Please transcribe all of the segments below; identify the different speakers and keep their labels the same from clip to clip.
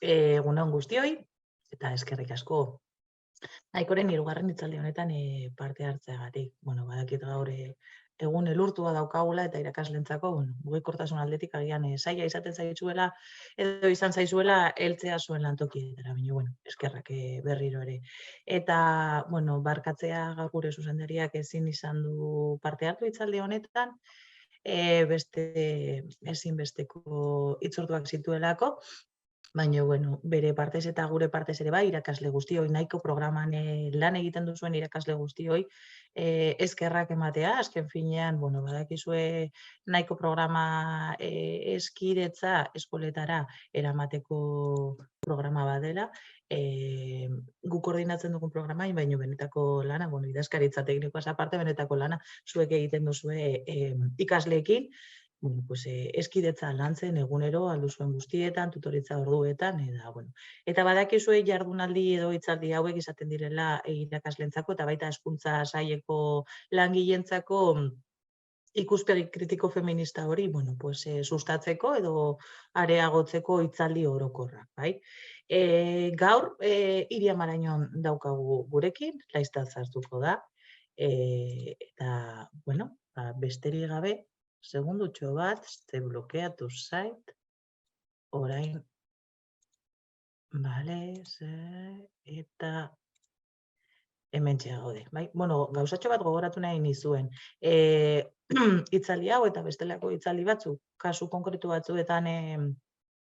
Speaker 1: Egun on guztioi, eta eskerrik asko Naikoren 3. hitzaldi honetan parte hartzeagatik. Badakit gaur egun elurtua daukagula eta irakaslentzako, mugikortasun aldetik agian zaila izaten zaizuela edo izan zaizuela heltzea zuen lantokietara, baina eskerrak berriro ere. Eta, barkatzea gaur gure zuzendariak ezin izan du parte hartu hitzaldi honetan, beste ezinbesteko hitzorduak zituelako. Baina, bere partez eta gure partez ere bai, irakasle guztioi, nahiko programan lan egiten duzuen irakasle guztioi, eskerrak ematea, azken finean, badakizue nahiko programa eskidetza eskoletara eramateko programa badela, gu koordinatzen dugun programa, baina benetako lana, idazkaritza teknikoaz aparte, benetako lana zuek egiten duzue ikasleekin, eskidetza lantzen egunero aldu zuen guztietan, tutoritza orduetan, eta badakizue jardunaldi edo hitzaldi hauek izaten direla irakaslentzako eta baita hezkuntza saileko langileentzako ikuspegi kritiko feminista hori, sustatzeko edo areagotzeko hitzaldi orokorrak, bai? Gaur, Iria Marañon daukagu gurekin, laiztaz hartuko da, eta, besterik gabe, segundutxo bat, ze blokeatu zait, orain, eta hementxe gaude. Gauzatxo bat gogoratu nahi nizuen. Hitzaldi hau eta bestelako hitzaldi batzuk, kasu konkretu batzuetan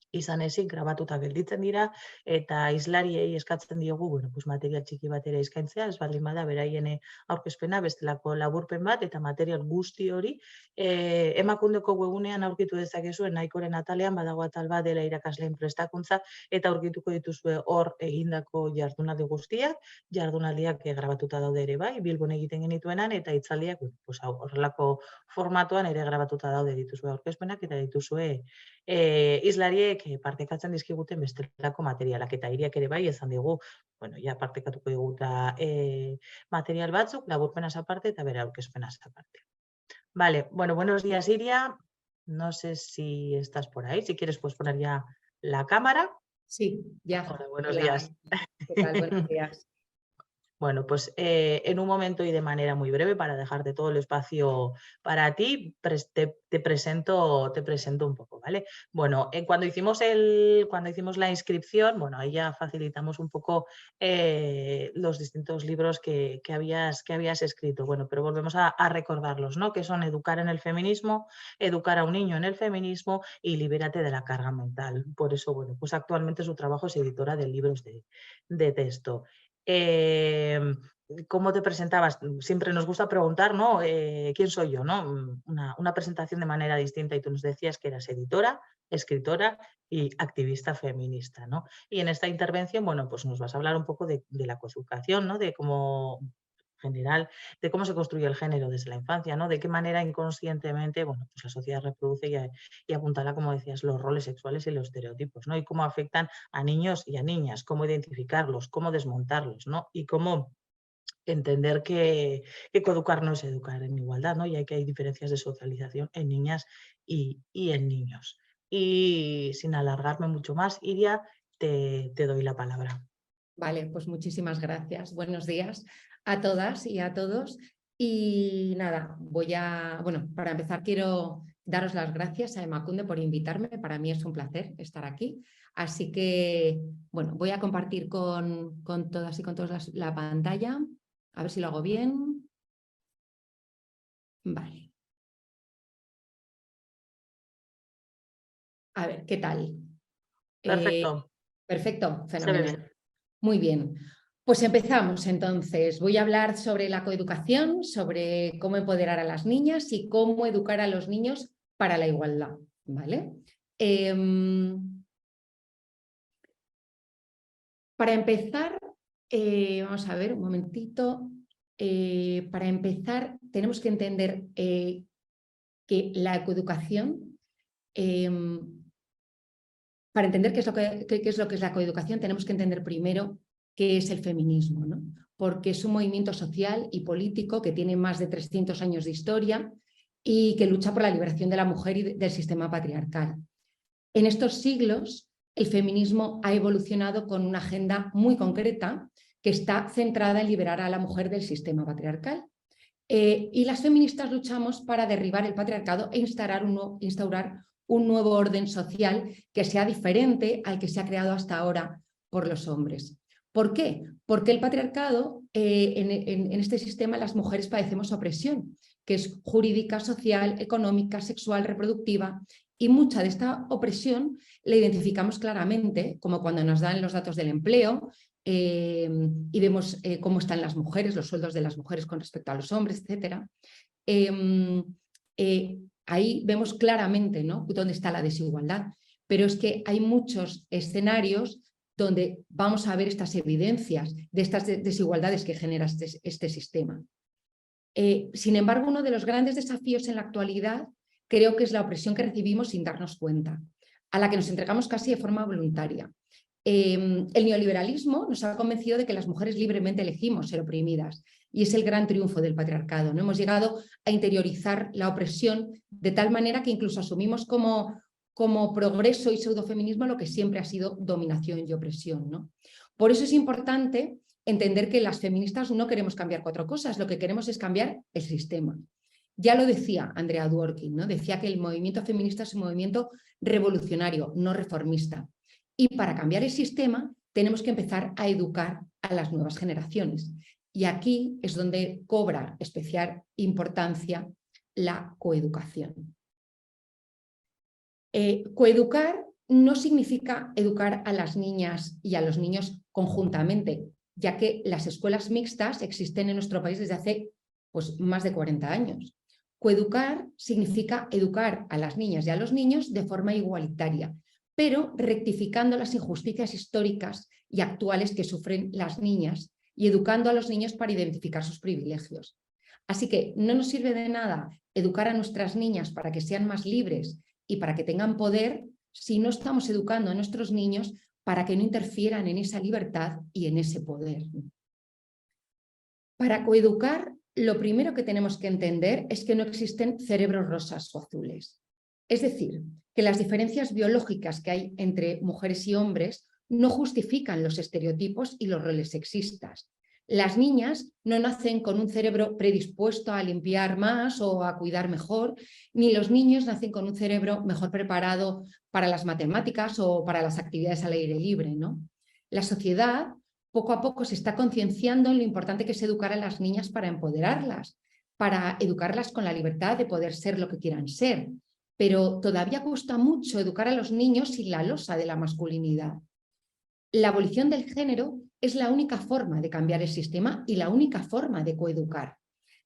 Speaker 1: izan ezik grabatuta gelditzen dira, eta hizlariei eskatzen diogu, material txiki bat ere eskaintzea, ez baldin bada beraien aurkezpena, bestelako laburpen bat, eta material guzti hori, Emakundeko webunean aurkitu dezakezuen Naikoren atalean, badago atal bat dela irakasleen prestakuntza, eta aurkituko dituzue hor egindako jardunaldi guztiak, jardunaldiak grabatuta daude ere bai, Bilbon egiten genituenan, eta hitzaldiak horrelako formatuan ere grabatuta daude dituzue aurkezpenak, eta dituzue hizlariek partekatzen dizkiguten bestelako materialak, eta Iriak ere bai esan digu, partekatuko diguta material batzuk, laburpenaz aparte eta bere aurkezpenaz aparte. Vale, buenos días Iria, no sé si estás por ahí, si quieres puedes poner ya la cámara.
Speaker 2: Sí, ya.
Speaker 1: Hola, buenos días.
Speaker 2: ¿Qué tal? Buenos días.
Speaker 1: En un momento y de manera muy breve, para dejarte todo el espacio para ti, te presento un poco, ¿vale? Cuando hicimos la inscripción, ahí ya facilitamos un poco los distintos libros que habías escrito, pero volvemos a recordarlos, ¿no? Que son Educar en el feminismo, Educar a un niño en el feminismo y Libérate de la carga mental. Por eso, actualmente su trabajo es editora de libros de texto. ¿Cómo te presentabas? Siempre nos gusta preguntar, ¿no? ¿Quién soy yo? ¿No? Una presentación de manera distinta, y tú nos decías que eras editora, escritora y activista feminista, ¿no? Y en esta intervención, nos vas a hablar un poco de la coeducación, ¿no? De cómo general, de cómo se construye el género desde la infancia, ¿no? De qué manera inconscientemente, la sociedad reproduce y apuntala, como decías, los roles sexuales y los estereotipos, ¿no? Y cómo afectan a niños y a niñas, cómo identificarlos, cómo desmontarlos, ¿no? Y cómo entender que coeducar no es educar en igualdad, ¿no? Y que hay diferencias de socialización en niñas y en niños. Y sin alargarme mucho más, Iria, te doy la palabra.
Speaker 2: Vale, pues muchísimas gracias. Buenos días a todas y a todos. Y nada, para empezar quiero daros las gracias a Emakunde por invitarme. Para mí es un placer estar aquí. Así que, voy a compartir con todas y con todos la pantalla. A ver si lo hago bien. Vale. A ver, ¿qué tal?
Speaker 1: Perfecto.
Speaker 2: Perfecto, fenomenal. Muy bien. Pues empezamos entonces. Voy a hablar sobre la coeducación, sobre cómo empoderar a las niñas y cómo educar a los niños para la igualdad, ¿vale? Para empezar, vamos a ver un momentito. Para empezar, tenemos que entender que la coeducación, para entender qué es lo que es la coeducación, tenemos que entender primero qué es el feminismo, ¿no? Porque es un movimiento social y político que tiene más de 300 años de historia y que lucha por la liberación de la mujer y del sistema patriarcal. En estos siglos, el feminismo ha evolucionado con una agenda muy concreta que está centrada en liberar a la mujer del sistema patriarcal. Y las feministas luchamos para derribar el patriarcado e instaurar un nuevo orden social que sea diferente al que se ha creado hasta ahora por los hombres. ¿Por qué? Porque el patriarcado, en este sistema las mujeres padecemos opresión, que es jurídica, social, económica, sexual, reproductiva, y mucha de esta opresión la identificamos claramente, como cuando nos dan los datos del empleo, y vemos cómo están las mujeres, los sueldos de las mujeres con respecto a los hombres, etc. Ahí vemos claramente, ¿no?, dónde está la desigualdad, pero es que hay muchos escenarios donde vamos a ver estas evidencias de estas desigualdades que genera este sistema. Sin embargo, uno de los grandes desafíos en la actualidad creo que es la opresión que recibimos sin darnos cuenta, a la que nos entregamos casi de forma voluntaria. El neoliberalismo nos ha convencido de que las mujeres libremente elegimos ser oprimidas, y es el gran triunfo del patriarcado, ¿no? Hemos llegado a interiorizar la opresión de tal manera que incluso asumimos como progreso y pseudofeminismo lo que siempre ha sido dominación y opresión, ¿no? Por eso es importante entender que las feministas no queremos cambiar 4 cosas, lo que queremos es cambiar el sistema. Ya lo decía Andrea Dworkin, ¿no? Decía que el movimiento feminista es un movimiento revolucionario, no reformista. Y para cambiar el sistema tenemos que empezar a educar a las nuevas generaciones. Y aquí es donde cobra especial importancia la coeducación. Coeducar no significa educar a las niñas y a los niños conjuntamente, ya que las escuelas mixtas existen en nuestro país desde hace más de 40 años. Coeducar significa educar a las niñas y a los niños de forma igualitaria, pero rectificando las injusticias históricas y actuales que sufren las niñas y educando a los niños para identificar sus privilegios. Así que no nos sirve de nada educar a nuestras niñas para que sean más libres y para que tengan poder si no estamos educando a nuestros niños para que no interfieran en esa libertad y en ese poder. Para coeducar, lo primero que tenemos que entender es que no existen cerebros rosas o azules. Es decir, que las diferencias biológicas que hay entre mujeres y hombres no justifican los estereotipos y los roles sexistas. Las niñas no nacen con un cerebro predispuesto a limpiar más o a cuidar mejor, ni los niños nacen con un cerebro mejor preparado para las matemáticas o para las actividades al aire libre, ¿no? La sociedad poco a poco se está concienciando en lo importante que es educar a las niñas para empoderarlas, para educarlas con la libertad de poder ser lo que quieran ser. Pero todavía cuesta mucho educar a los niños sin la losa de la masculinidad. La abolición del género es la única forma de cambiar el sistema y la única forma de coeducar.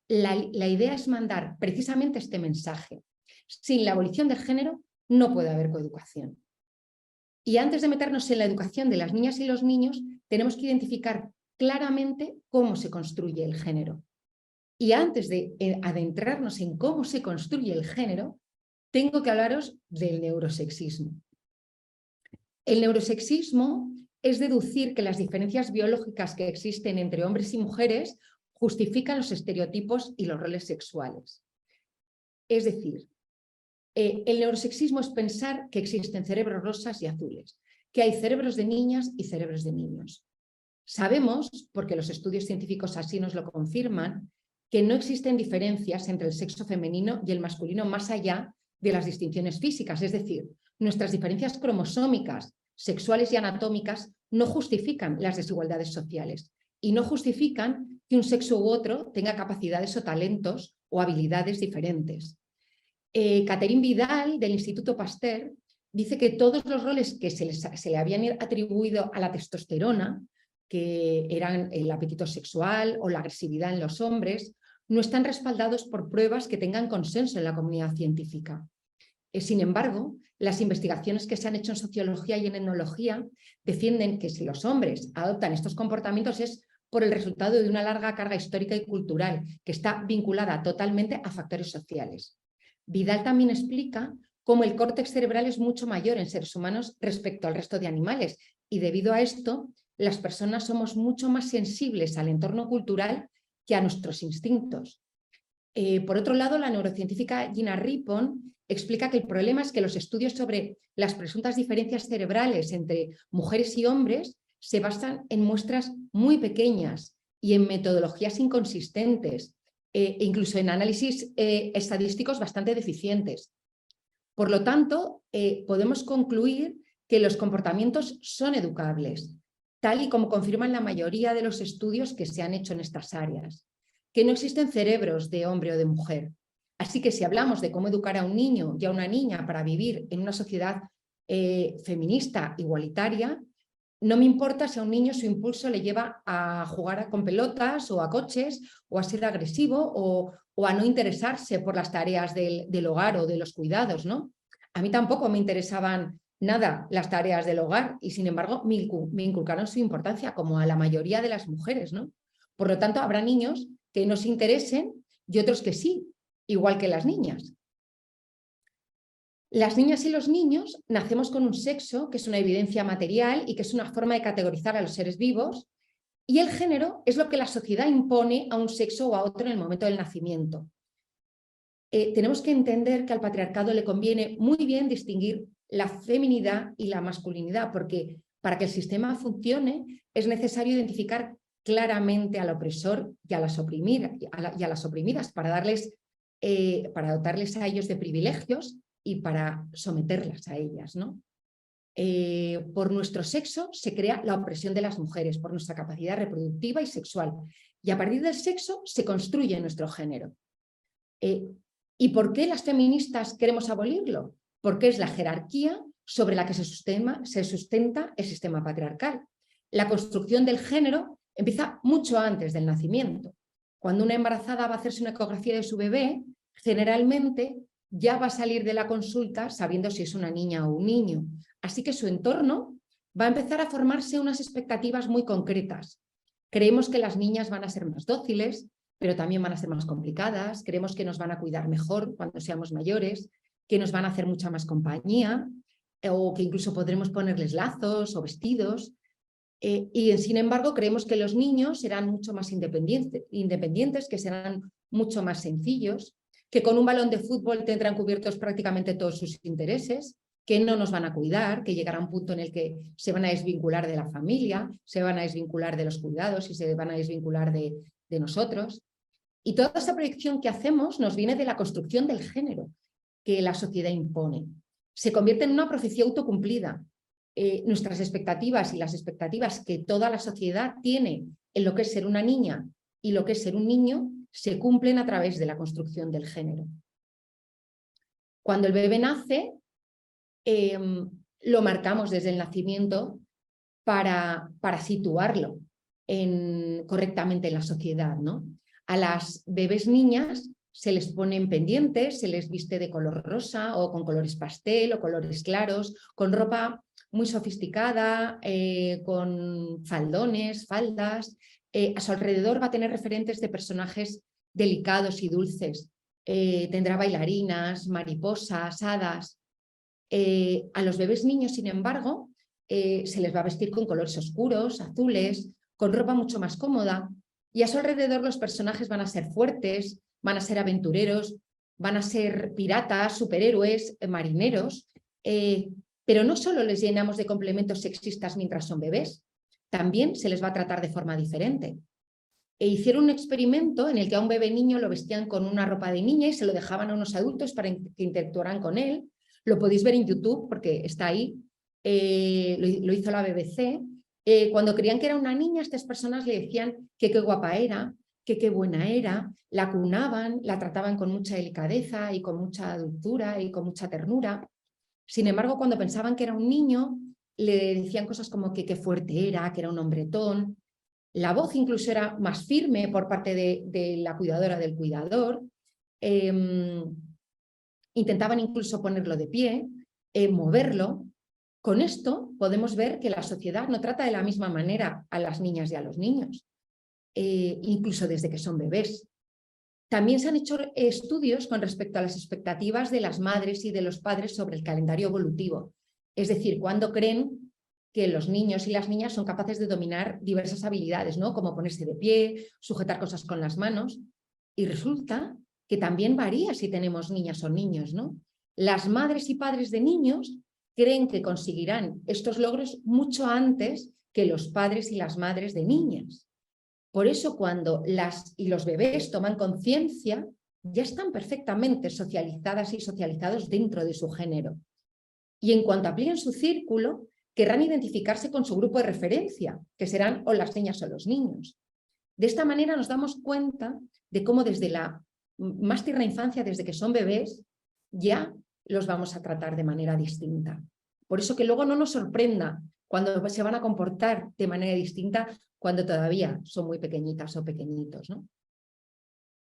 Speaker 2: La idea es mandar precisamente este mensaje. Sin la abolición del género no puede haber coeducación. Y antes de meternos en la educación de las niñas y los niños, tenemos que identificar claramente cómo se construye el género. Y antes de adentrarnos en cómo se construye el género, tengo que hablaros del neurosexismo. El neurosexismo es deducir que las diferencias biológicas que existen entre hombres y mujeres justifican los estereotipos y los roles sexuales. Es decir, el neurosexismo es pensar que existen cerebros rosas y azules, que hay cerebros de niñas y cerebros de niños. Sabemos, porque los estudios científicos así nos lo confirman, que no existen diferencias entre el sexo femenino y el masculino más allá de las distinciones físicas, es decir, nuestras diferencias cromosómicas, sexuales y anatómicas no justifican las desigualdades sociales y no justifican que un sexo u otro tenga capacidades o talentos o habilidades diferentes. Catherine Vidal, del Instituto Pasteur, dice que todos los roles que se le habían atribuido a la testosterona, que eran el apetito sexual o la agresividad en los hombres, no están respaldados por pruebas que tengan consenso en la comunidad científica. Sin embargo, las investigaciones que se han hecho en sociología y en etnología defienden que si los hombres adoptan estos comportamientos es por el resultado de una larga carga histórica y cultural que está vinculada totalmente a factores sociales. Vidal también explica cómo el córtex cerebral es mucho mayor en seres humanos respecto al resto de animales y debido a esto las personas somos mucho más sensibles al entorno cultural que a nuestros instintos. Por otro lado, la neurocientífica Gina Rippon explica que el problema es que los estudios sobre las presuntas diferencias cerebrales entre mujeres y hombres se basan en muestras muy pequeñas y en metodologías inconsistentes, e incluso en análisis estadísticos bastante deficientes. Por lo tanto, podemos concluir que los comportamientos son educables, tal y como confirman la mayoría de los estudios que se han hecho en estas áreas, que no existen cerebros de hombre o de mujer. Así que si hablamos de cómo educar a un niño y a una niña para vivir en una sociedad feminista, igualitaria, no me importa si a un niño su impulso le lleva a jugar con pelotas o a coches o a ser agresivo o a no interesarse por las tareas del hogar o de los cuidados, ¿no? A mí tampoco me interesaban nada las tareas del hogar y sin embargo me inculcaron su importancia como a la mayoría de las mujeres, ¿no? Por lo tanto, habrá niños que no se interesen y otros que sí, igual que las niñas. Las niñas y los niños nacemos con un sexo que es una evidencia material y que es una forma de categorizar a los seres vivos, y el género es lo que la sociedad impone a un sexo o a otro en el momento del nacimiento. Tenemos que entender que al patriarcado le conviene muy bien distinguir la feminidad y la masculinidad, porque para que el sistema funcione es necesario identificar claramente al opresor y a las oprimidas para dotarles a ellos de privilegios y para someterlas a ellas, ¿no? Por nuestro sexo se crea la opresión de las mujeres, por nuestra capacidad reproductiva y sexual, y a partir del sexo se construye nuestro género. ¿Y por qué las feministas queremos abolirlo? Porque es la jerarquía sobre la que se sustenta el sistema patriarcal. La construcción del género empieza mucho antes del nacimiento. Cuando una embarazada va a hacerse una ecografía de su bebé, generalmente ya va a salir de la consulta sabiendo si es una niña o un niño. Así que su entorno va a empezar a formarse unas expectativas muy concretas. Creemos que las niñas van a ser más dóciles, pero también van a ser más complicadas. Creemos que nos van a cuidar mejor cuando seamos mayores, que nos van a hacer mucha más compañía, o que incluso podremos ponerles lazos o vestidos. Y sin embargo, creemos que los niños serán mucho más independientes, que serán mucho más sencillos, que con un balón de fútbol tendrán cubiertos prácticamente todos sus intereses, que no nos van a cuidar, que llegará un punto en el que se van a desvincular de la familia, se van a desvincular de los cuidados y se van a desvincular de nosotros. Y toda esa proyección que hacemos nos viene de la construcción del género que la sociedad impone. Se convierte en una profecía autocumplida. Nuestras expectativas y las expectativas que toda la sociedad tiene en lo que es ser una niña y lo que es ser un niño se cumplen a través de la construcción del género. Cuando el bebé nace, lo marcamos desde el nacimiento para situarlo correctamente en la sociedad, ¿no? A las bebés niñas se les ponen pendientes, se les viste de color rosa o con colores pastel o colores claros, con ropa muy sofisticada, con faldones, faldas. A su alrededor va a tener referentes de personajes delicados y dulces. Tendrá bailarinas, mariposas, hadas. A los bebés niños, sin embargo, se les va a vestir con colores oscuros, azules, con ropa mucho más cómoda, y a su alrededor los personajes van a ser fuertes, van a ser aventureros, van a ser piratas, superhéroes, marineros, pero no solo les llenamos de complementos sexistas mientras son bebés, también se les va a tratar de forma diferente. Hicieron un experimento en el que a un bebé niño lo vestían con una ropa de niña y se lo dejaban a unos adultos para que interactuaran con él. Lo podéis ver en YouTube porque está ahí, lo hizo la BBC. Cuando creían que era una niña, estas personas le decían que qué guapa era, que qué buena era, la cunaban, la trataban con mucha delicadeza y con mucha dulzura y con mucha ternura. Sin embargo, cuando pensaban que era un niño, le decían cosas como que qué fuerte era, que era un hombretón. La voz incluso era más firme por parte de la cuidadora del cuidador. Intentaban incluso ponerlo de pie, moverlo. Con esto podemos ver que la sociedad no trata de la misma manera a las niñas y a los niños, incluso desde que son bebés. También se han hecho estudios con respecto a las expectativas de las madres y de los padres sobre el calendario evolutivo. Es decir, cuando creen que los niños y las niñas son capaces de dominar diversas habilidades, ¿no? Como ponerse de pie, sujetar cosas con las manos. Y resulta que también varía si tenemos niñas o niños, ¿no? Las madres y padres de niños creen que conseguirán estos logros mucho antes que los padres y las madres de niñas. Por eso cuando las y los bebés toman conciencia, ya están perfectamente socializadas y socializados dentro de su género. Y en cuanto amplíen su círculo, querrán identificarse con su grupo de referencia, que serán o las niñas o los niños. De esta manera nos damos cuenta de cómo desde la más tierna infancia, desde que son bebés, ya los vamos a tratar de manera distinta. Por eso que luego no nos sorprenda cuando se van a comportar de manera distinta cuando todavía son muy pequeñitas o pequeñitos, ¿no?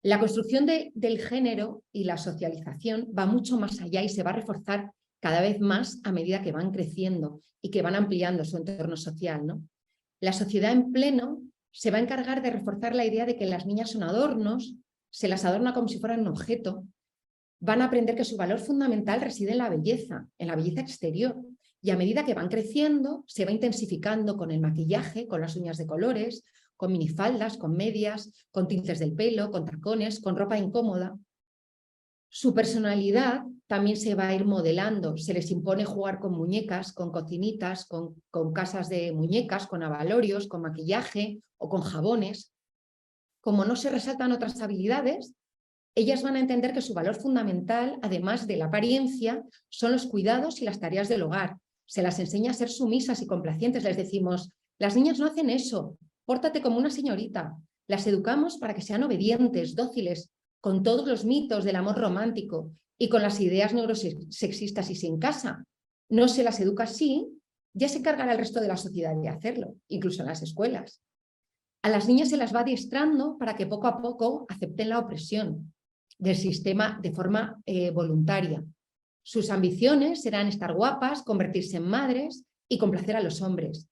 Speaker 2: La construcción del género y la socialización va mucho más allá y se va a reforzar cada vez más a medida que van creciendo y que van ampliando su entorno social, ¿no? La sociedad en pleno se va a encargar de reforzar la idea de que las niñas son adornos, se las adorna como si fueran un objeto, van a aprender que su valor fundamental reside en la belleza exterior, y a medida que van creciendo se va intensificando con el maquillaje, con las uñas de colores, con minifaldas, con medias, con tintes del pelo, con tacones, con ropa incómoda. Su personalidad también se va a ir modelando, se les impone jugar con muñecas, con cocinitas, con casas de muñecas, con abalorios, con maquillaje o con jabones. Como no se resaltan otras habilidades, ellas van a entender que su valor fundamental, además de la apariencia, son los cuidados y las tareas del hogar. Se las enseña a ser sumisas y complacientes. Les decimos, las niñas no hacen eso, pórtate como una señorita. Las educamos para que sean obedientes, dóciles, con todos los mitos del amor romántico y con las ideas neurosexistas. Y si en casa no se las educa así, ya se encargará el resto de la sociedad de hacerlo, incluso en las escuelas. A las niñas se las va adiestrando para que poco a poco acepten la opresión del sistema de forma voluntaria. Sus ambiciones serán estar guapas, convertirse en madres y complacer a los hombres.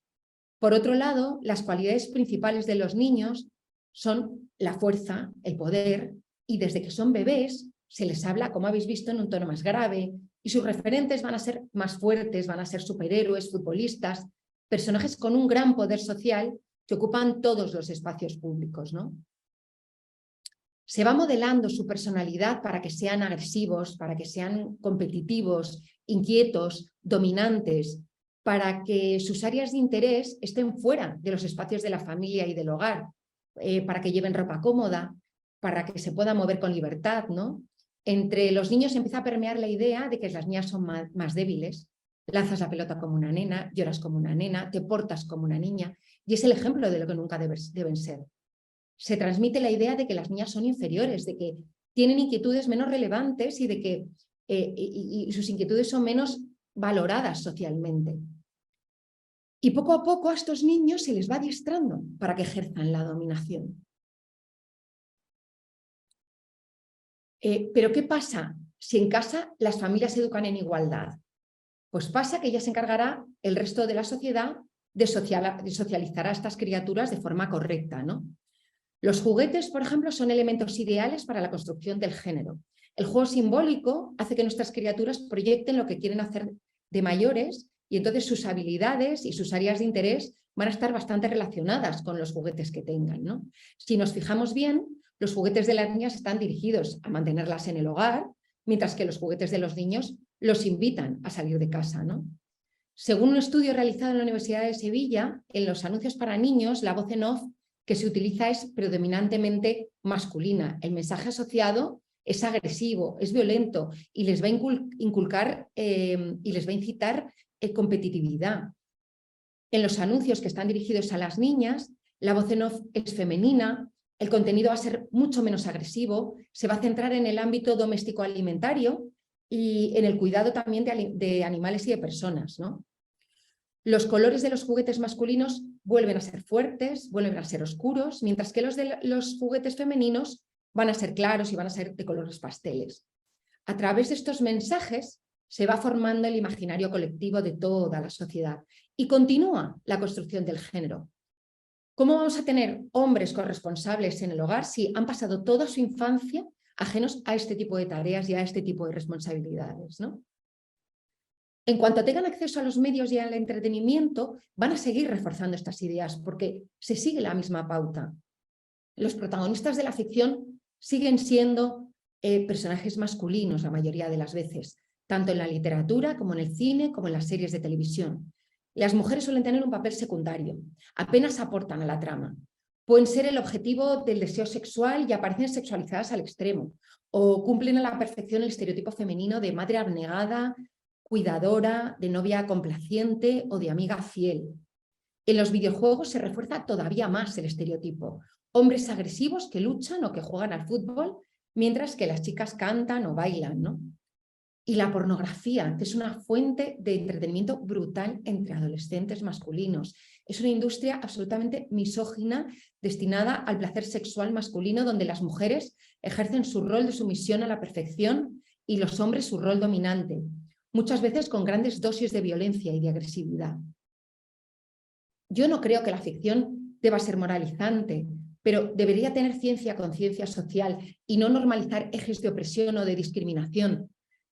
Speaker 2: Por otro lado, las cualidades principales de los niños son la fuerza, el poder, y desde que son bebés se les habla, como habéis visto, en un tono más grave, y sus referentes van a ser más fuertes, van a ser superhéroes, futbolistas, personajes con un gran poder social que ocupan todos los espacios públicos, ¿no? Se va modelando su personalidad para que sean agresivos, para que sean competitivos, inquietos, dominantes, para que sus áreas de interés estén fuera de los espacios de la familia y del hogar, para que lleven ropa cómoda, para que se puedan mover con libertad, ¿no? Entre los niños empieza a permear la idea de que las niñas son más débiles. Lanzas la pelota como una nena, lloras como una nena, te portas como una niña, y es el ejemplo de lo que nunca deben ser. Se transmite la idea de que las niñas son inferiores, de que tienen inquietudes menos relevantes y de que y sus inquietudes son menos valoradas socialmente. Y poco a poco a estos niños se les va adiestrando para que ejerzan la dominación. Pero ¿qué pasa si en casa las familias se educan en igualdad? Pues pasa que ya se encargará el resto de la sociedad de socializar a estas criaturas de forma correcta, ¿no? Los juguetes, por ejemplo, son elementos ideales para la construcción del género. El juego simbólico hace que nuestras criaturas proyecten lo que quieren hacer de mayores y entonces sus habilidades y sus áreas de interés van a estar bastante relacionadas con los juguetes que tengan, ¿no? Si nos fijamos bien, los juguetes de las niñas están dirigidos a mantenerlas en el hogar, mientras que los juguetes de los niños los invitan a salir de casa, ¿no? Según un estudio realizado en la Universidad de Sevilla, en los anuncios para niños, la voz en off que se utiliza es predominantemente masculina. El mensaje asociado es agresivo, es violento y les va a inculcar y les va a incitar competitividad. En los anuncios que están dirigidos a las niñas, la voz en off es femenina, el contenido va a ser mucho menos agresivo, se va a centrar en el ámbito doméstico alimentario y en el cuidado también de animales y de personas, ¿no? Los colores de los juguetes masculinos vuelven a ser fuertes, vuelven a ser oscuros, mientras que los de los juguetes femeninos van a ser claros y van a ser de colores pasteles. A través de estos mensajes se va formando el imaginario colectivo de toda la sociedad y continúa la construcción del género. ¿Cómo vamos a tener hombres corresponsables en el hogar si han pasado toda su infancia ajenos a este tipo de tareas y a este tipo de responsabilidades, ¿no? En cuanto tengan acceso a los medios y al entretenimiento, van a seguir reforzando estas ideas porque se sigue la misma pauta. Los protagonistas de la ficción siguen siendo personajes masculinos la mayoría de las veces. tanto en la literatura como en el cine, como en las series de televisión. Las mujeres suelen tener un papel secundario, apenas aportan a la trama. Pueden ser el objetivo del deseo sexual y aparecen sexualizadas al extremo, o cumplen a la perfección el estereotipo femenino de madre abnegada, cuidadora, de novia complaciente o de amiga fiel. En los videojuegos se refuerza todavía más el estereotipo. Hombres agresivos que luchan o que juegan al fútbol, mientras que las chicas cantan o bailan, ¿no? Y la pornografía, que es una fuente de entretenimiento brutal entre adolescentes masculinos. Es una industria absolutamente misógina destinada al placer sexual masculino, donde las mujeres ejercen su rol de sumisión a la perfección y los hombres su rol dominante, muchas veces con grandes dosis de violencia y de agresividad. Yo no creo que la ficción deba ser moralizante, pero debería tener conciencia social y no normalizar ejes de opresión o de discriminación.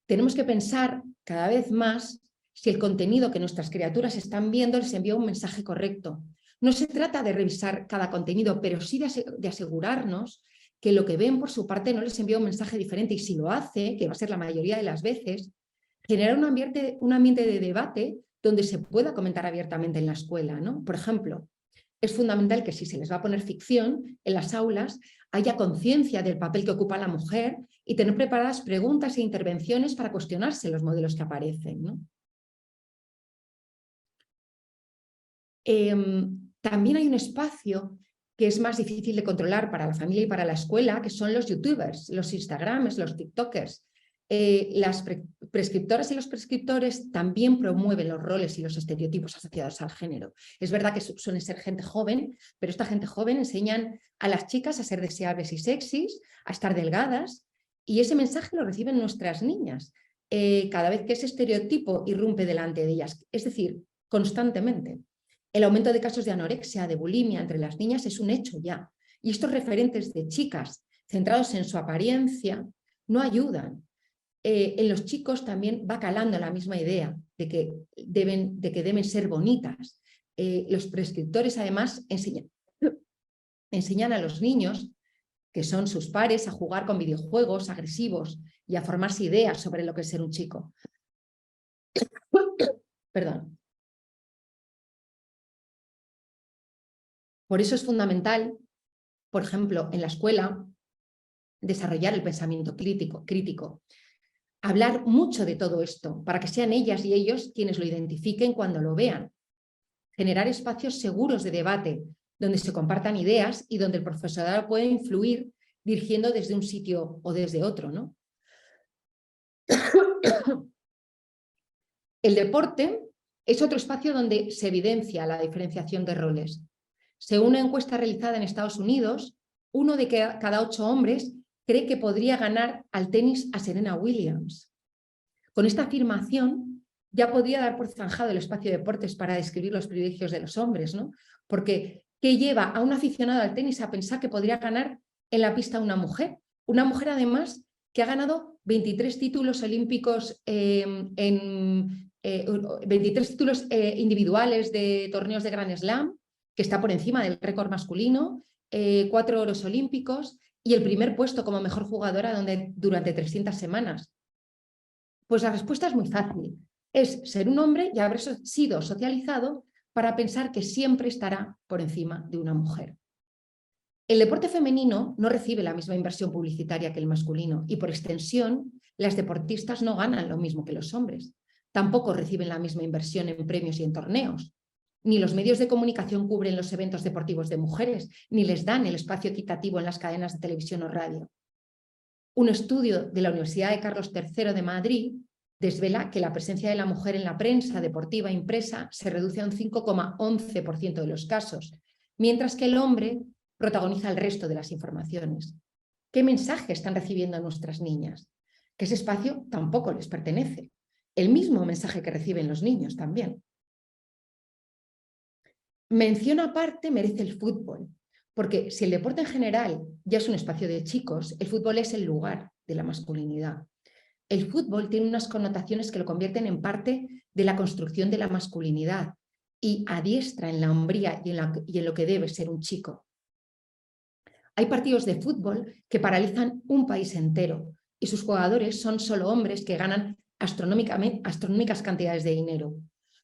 Speaker 2: Tenemos que pensar cada vez más si el contenido que nuestras criaturas están viendo les envía un mensaje correcto. No se trata de revisar cada contenido, pero sí de asegurarnos que lo que ven por su parte no les envía un mensaje diferente, y si lo hace, que va a ser la mayoría de las veces, generar un ambiente de debate donde se pueda comentar abiertamente en la escuela, ¿no? Por ejemplo, es fundamental que si se les va a poner ficción en las aulas, haya conciencia del papel que ocupa la mujer y tener preparadas preguntas e intervenciones para cuestionarse los modelos que aparecen, ¿no? También hay un espacio que es más difícil de controlar para la familia y para la escuela, que son los youtubers, los instagrams, los tiktokers. Las prescriptoras y los prescriptores también promueven los roles y los estereotipos asociados al género. Es verdad que suelen ser gente joven, pero esta gente joven enseñan a las chicas a ser deseables y sexys, a estar delgadas, y ese mensaje lo reciben nuestras niñas cada vez que ese estereotipo irrumpe delante de ellas, es decir, constantemente. El aumento de casos de anorexia, de bulimia entre las niñas es un hecho ya, y estos referentes de chicas centrados en su apariencia no ayudan. En los chicos también va calando la misma idea de que deben ser bonitas. Los prescriptores además enseñan a los niños, que son sus pares, a jugar con videojuegos agresivos y a formarse ideas sobre lo que es ser un chico. Perdón. Por eso es fundamental, por ejemplo, en la escuela, desarrollar el pensamiento crítico. Hablar mucho de todo esto para que sean ellas y ellos quienes lo identifiquen cuando lo vean. Generar espacios seguros de debate donde se compartan ideas y donde el profesorado puede influir dirigiendo desde un sitio o desde otro, ¿no? El deporte es otro espacio donde se evidencia la diferenciación de roles. Según una encuesta realizada en Estados Unidos, 1 de cada 8 hombres cree que podría ganar al tenis a Serena Williams. Con esta afirmación ya podría dar por zanjado el espacio de deportes para describir los privilegios de los hombres, ¿no? Porque ¿qué lleva a un aficionado al tenis a pensar que podría ganar en la pista una mujer? Una mujer además que ha ganado 23 títulos olímpicos 23 títulos individuales de torneos de Grand Slam, que está por encima del récord masculino, 4 oros olímpicos y el primer puesto como mejor jugadora durante 300 semanas. Pues la respuesta es muy fácil. Es ser un hombre y haber sido socializado para pensar que siempre estará por encima de una mujer. El deporte femenino no recibe la misma inversión publicitaria que el masculino y por extensión las deportistas no ganan lo mismo que los hombres. Tampoco reciben la misma inversión en premios y en torneos. Ni los medios de comunicación cubren los eventos deportivos de mujeres, ni les dan el espacio equitativo en las cadenas de televisión o radio. Un estudio de la Universidad de Carlos III de Madrid desvela que la presencia de la mujer en la prensa deportiva impresa se reduce a un 5,11% de los casos, mientras que el hombre protagoniza el resto de las informaciones. ¿Qué mensaje están recibiendo nuestras niñas? Que ese espacio tampoco les pertenece. El mismo mensaje que reciben los niños también. Mención aparte merece el fútbol, porque si el deporte en general ya es un espacio de chicos, el fútbol es el lugar de la masculinidad. El fútbol tiene unas connotaciones que lo convierten en parte de la construcción de la masculinidad y adiestra en la hombría y en lo que debe ser un chico. Hay partidos de fútbol que paralizan un país entero y sus jugadores son solo hombres que ganan astronómicas cantidades de dinero.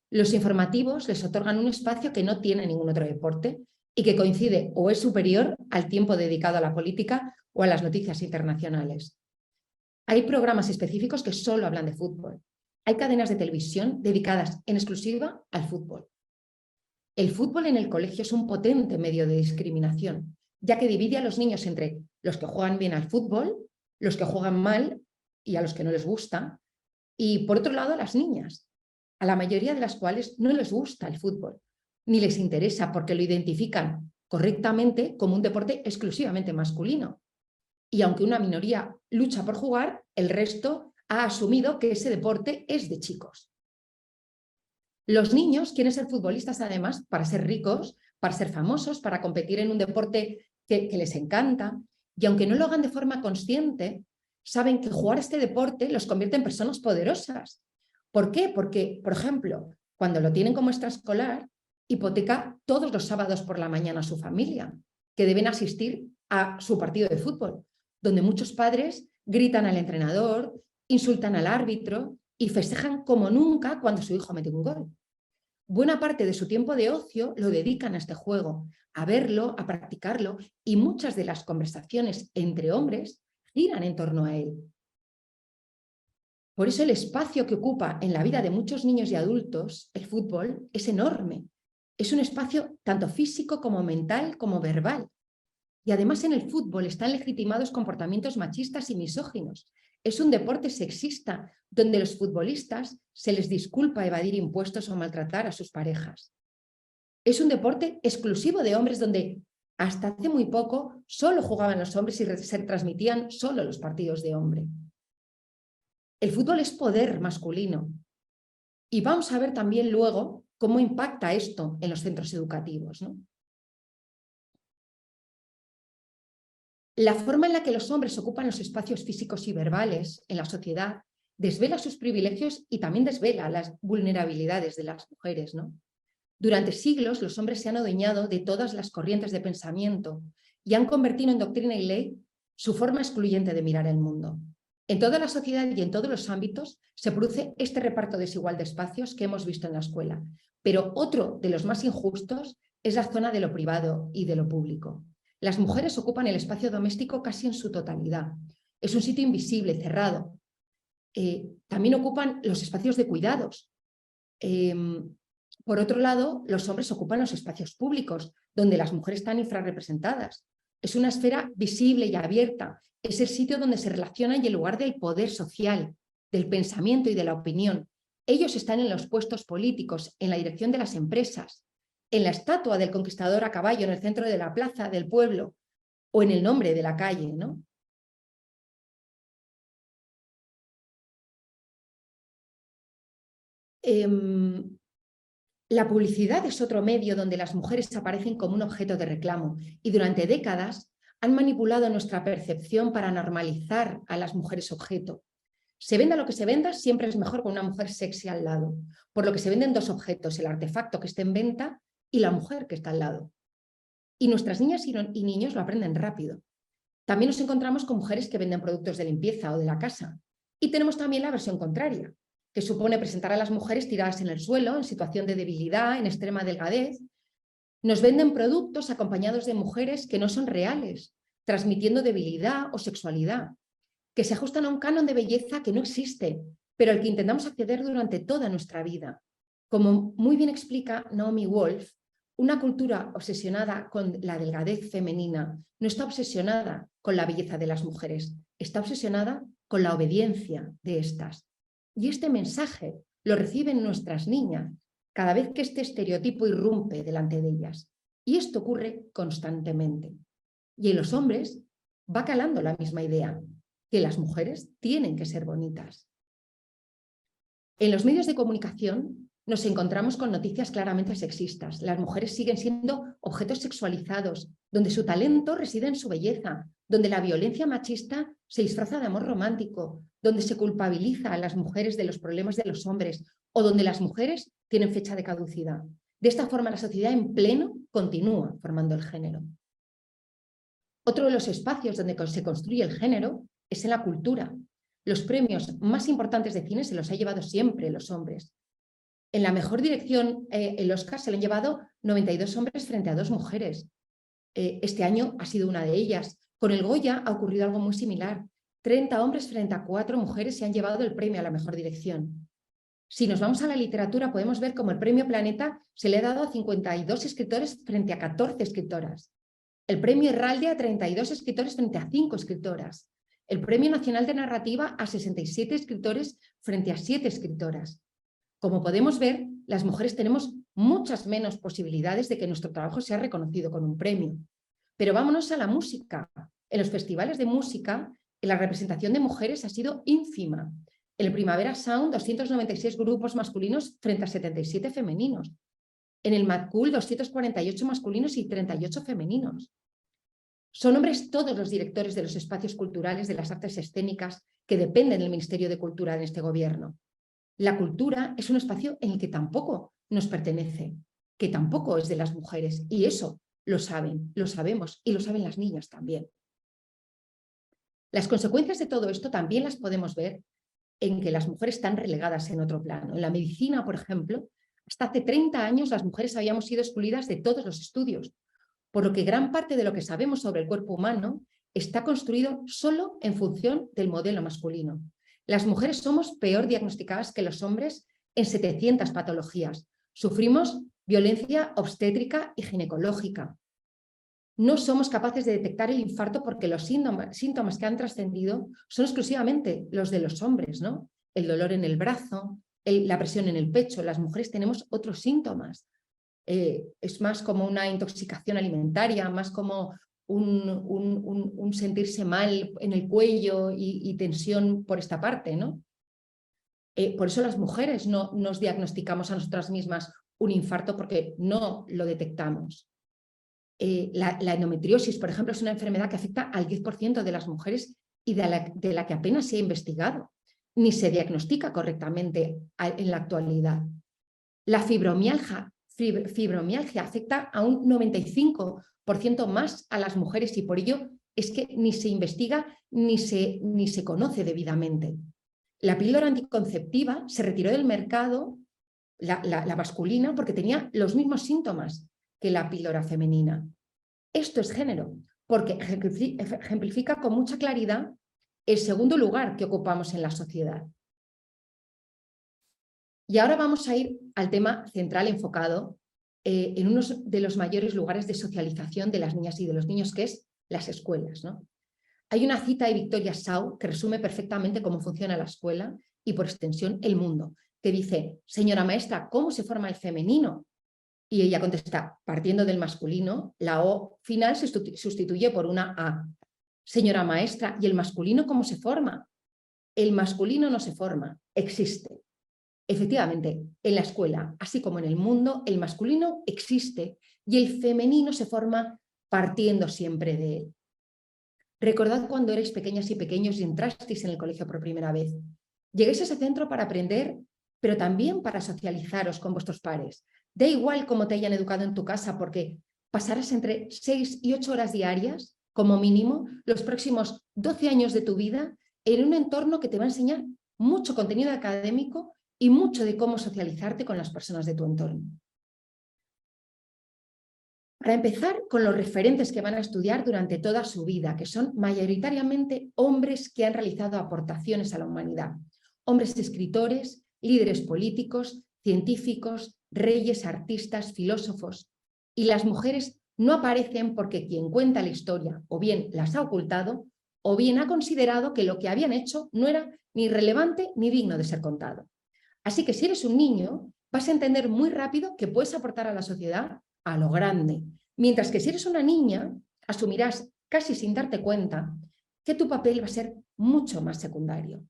Speaker 2: Los informativos les otorgan un espacio que no tiene ningún otro deporte y que coincide o es superior al tiempo dedicado a la política o a las noticias internacionales. Hay programas específicos que solo hablan de fútbol. Hay cadenas de televisión dedicadas en exclusiva al fútbol. El fútbol en el colegio es un potente medio de discriminación, ya que divide a los niños entre los que juegan bien al fútbol, los que juegan mal y a los que no les gusta, y por otro lado a las niñas, a la mayoría de las cuales no les gusta el fútbol, ni les interesa porque lo identifican correctamente como un deporte exclusivamente masculino. Y aunque una minoría lucha por jugar, el resto ha asumido que ese deporte es de chicos. Los niños quieren ser futbolistas además para ser ricos, para ser famosos, para competir en un deporte que les encanta, y aunque no lo hagan de forma consciente, saben que jugar este deporte los convierte en personas poderosas. ¿Por qué? Porque, por ejemplo, cuando lo tienen como extraescolar, hipoteca todos los sábados por la mañana a su familia, que deben asistir a su partido de fútbol, donde muchos padres gritan al entrenador, insultan al árbitro y festejan como nunca cuando su hijo mete un gol. Buena parte de su tiempo de ocio lo dedican a este juego, a verlo, a practicarlo, y muchas de las conversaciones entre hombres giran en torno a él. Por eso el espacio que ocupa en la vida de muchos niños y adultos, el fútbol, es enorme. Es un espacio tanto físico como mental como verbal. Y además en el fútbol están legitimados comportamientos machistas y misóginos. Es un deporte sexista donde los futbolistas se les disculpa evadir impuestos o maltratar a sus parejas. Es un deporte exclusivo de hombres donde hasta hace muy poco solo jugaban los hombres y se transmitían solo los partidos de hombre. El fútbol es poder masculino. Y vamos a ver también luego cómo impacta esto en los centros educativos, ¿no? La forma en la que los hombres ocupan los espacios físicos y verbales en la sociedad desvela sus privilegios y también desvela las vulnerabilidades de las mujeres, ¿no? Durante siglos los hombres se han adueñado de todas las corrientes de pensamiento y han convertido en doctrina y ley su forma excluyente de mirar el mundo. En toda la sociedad y en todos los ámbitos se produce este reparto desigual de espacios que hemos visto en la escuela, pero otro de los más injustos es la zona de lo privado y de lo público. Las mujeres ocupan el espacio doméstico casi en su totalidad. Es un sitio invisible, cerrado. También ocupan los espacios de cuidados. Por otro lado, los hombres ocupan los espacios públicos, donde las mujeres están infrarrepresentadas. Es una esfera visible y abierta. Es el sitio donde se relacionan y el lugar del poder social, del pensamiento y de la opinión. Ellos están en los puestos políticos, en la dirección de las empresas, en la estatua del conquistador a caballo en el centro de la plaza del pueblo o en el nombre de la calle, ¿no? La publicidad es otro medio donde las mujeres aparecen como un objeto de reclamo y durante décadas han manipulado nuestra percepción para normalizar a las mujeres objeto. Se venda lo que se venda, siempre es mejor con una mujer sexy al lado, por lo que se venden dos objetos, el artefacto que esté en venta y la mujer que está al lado. Y nuestras niñas y niños lo aprenden rápido. También nos encontramos con mujeres que venden productos de limpieza o de la casa. Y tenemos también la versión contraria, que supone presentar a las mujeres tiradas en el suelo, en situación de debilidad, en extrema delgadez. Nos venden productos acompañados de mujeres que no son reales, transmitiendo debilidad o sexualidad, que se ajustan a un canon de belleza que no existe, pero al que intentamos acceder durante toda nuestra vida. Como muy bien explica Naomi Wolf, una cultura obsesionada con la delgadez femenina no está obsesionada con la belleza de las mujeres, está obsesionada con la obediencia de estas. Y este mensaje lo reciben nuestras niñas cada vez que este estereotipo irrumpe delante de ellas. Y esto ocurre constantemente. Y en los hombres va calando la misma idea, que las mujeres tienen que ser bonitas. En los medios de comunicación nos encontramos con noticias claramente sexistas. Las mujeres siguen siendo objetos sexualizados, donde su talento reside en su belleza, donde la violencia machista se disfraza de amor romántico, donde se culpabiliza a las mujeres de los problemas de los hombres o donde las mujeres tienen fecha de caducidad. De esta forma, la sociedad en pleno continúa formando el género. Otro de los espacios donde se construye el género es en la cultura. Los premios más importantes de cine se los ha llevado siempre los hombres. En la mejor dirección, el Oscar se lo han llevado 92 hombres frente a 2 mujeres. Este año ha sido una de ellas. Con el Goya ha ocurrido algo muy similar. 30 hombres frente a 4 mujeres se han llevado el premio a la mejor dirección. Si nos vamos a la literatura, podemos ver cómo el premio Planeta se le ha dado a 52 escritores frente a 14 escritoras. El premio Herralde a 32 escritores frente a 5 escritoras. El premio Nacional de Narrativa a 67 escritores frente a 7 escritoras. Como podemos ver, las mujeres tenemos muchas menos posibilidades de que nuestro trabajo sea reconocido con un premio. Pero vámonos a la música. En los festivales de música, la representación de mujeres ha sido ínfima. En el Primavera Sound, 296 grupos masculinos frente a 77 femeninos. En el Mad Cool, 248 masculinos y 38 femeninos. Son hombres todos los directores de los espacios culturales, de las artes escénicas, que dependen del Ministerio de Cultura en este gobierno. La cultura es un espacio en el que tampoco nos pertenece, que tampoco es de las mujeres, y eso lo saben, lo sabemos, y lo saben las niñas también. Las consecuencias de todo esto también las podemos ver en que las mujeres están relegadas en otro plano. En la medicina, por ejemplo, hasta hace 30 años las mujeres habíamos sido excluidas de todos los estudios, por lo que gran parte de lo que sabemos sobre el cuerpo humano está construido solo en función del modelo masculino. Las mujeres somos peor diagnosticadas que los hombres en 700 patologías. Sufrimos violencia obstétrica y ginecológica. No somos capaces de detectar el infarto porque los síntomas que han trascendido son exclusivamente los de los hombres, ¿no? El dolor en el brazo, la presión en el pecho. Las mujeres tenemos otros síntomas. Es más como una intoxicación alimentaria, más como un sentirse mal en el cuello y tensión por esta parte, ¿no? Por eso las mujeres no nos diagnosticamos a nosotras mismas un infarto porque no lo detectamos. La endometriosis, por ejemplo, es una enfermedad que afecta al 10% de las mujeres y de la que apenas se ha investigado, ni se diagnostica correctamente en la actualidad. La fibromialgia afecta a un 95% más a las mujeres y por ello es que ni se investiga ni se conoce debidamente. La píldora anticonceptiva se retiró del mercado, la masculina, porque tenía los mismos síntomas que la píldora femenina. Esto es género, porque ejemplifica con mucha claridad el segundo lugar que ocupamos en la sociedad. Y ahora vamos a ir al tema central enfocado en uno de los mayores lugares de socialización de las niñas y de los niños, que es las escuelas, ¿no? Hay una cita de Victoria Sau que resume perfectamente cómo funciona la escuela y por extensión el mundo, que dice: señora maestra, ¿cómo se forma el femenino? Y ella contesta: partiendo del masculino, la O final se sustituye por una A. Señora maestra, ¿y el masculino cómo se forma? El masculino no se forma, existe. Efectivamente, en la escuela, así como en el mundo, el masculino existe y el femenino se forma partiendo siempre de él. Recordad cuando erais pequeñas y pequeños y entrasteis en el colegio por primera vez. Lleguéis a ese centro para aprender, pero también para socializaros con vuestros pares. Da igual cómo te hayan educado en tu casa, porque pasarás entre 6 y 8 horas diarias, como mínimo, los próximos 12 años de tu vida en un entorno que te va a enseñar mucho contenido académico y mucho de cómo socializarte con las personas de tu entorno. Para empezar, con los referentes que van a estudiar durante toda su vida, que son mayoritariamente hombres que han realizado aportaciones a la humanidad. Hombres escritores, líderes políticos, científicos, reyes, artistas, filósofos. Y las mujeres no aparecen porque quien cuenta la historia o bien las ha ocultado o bien ha considerado que lo que habían hecho no era ni relevante ni digno de ser contado. Así que si eres un niño, vas a entender muy rápido que puedes aportar a la sociedad a lo grande, mientras que si eres una niña, asumirás casi sin darte cuenta que tu papel va a ser mucho más secundario.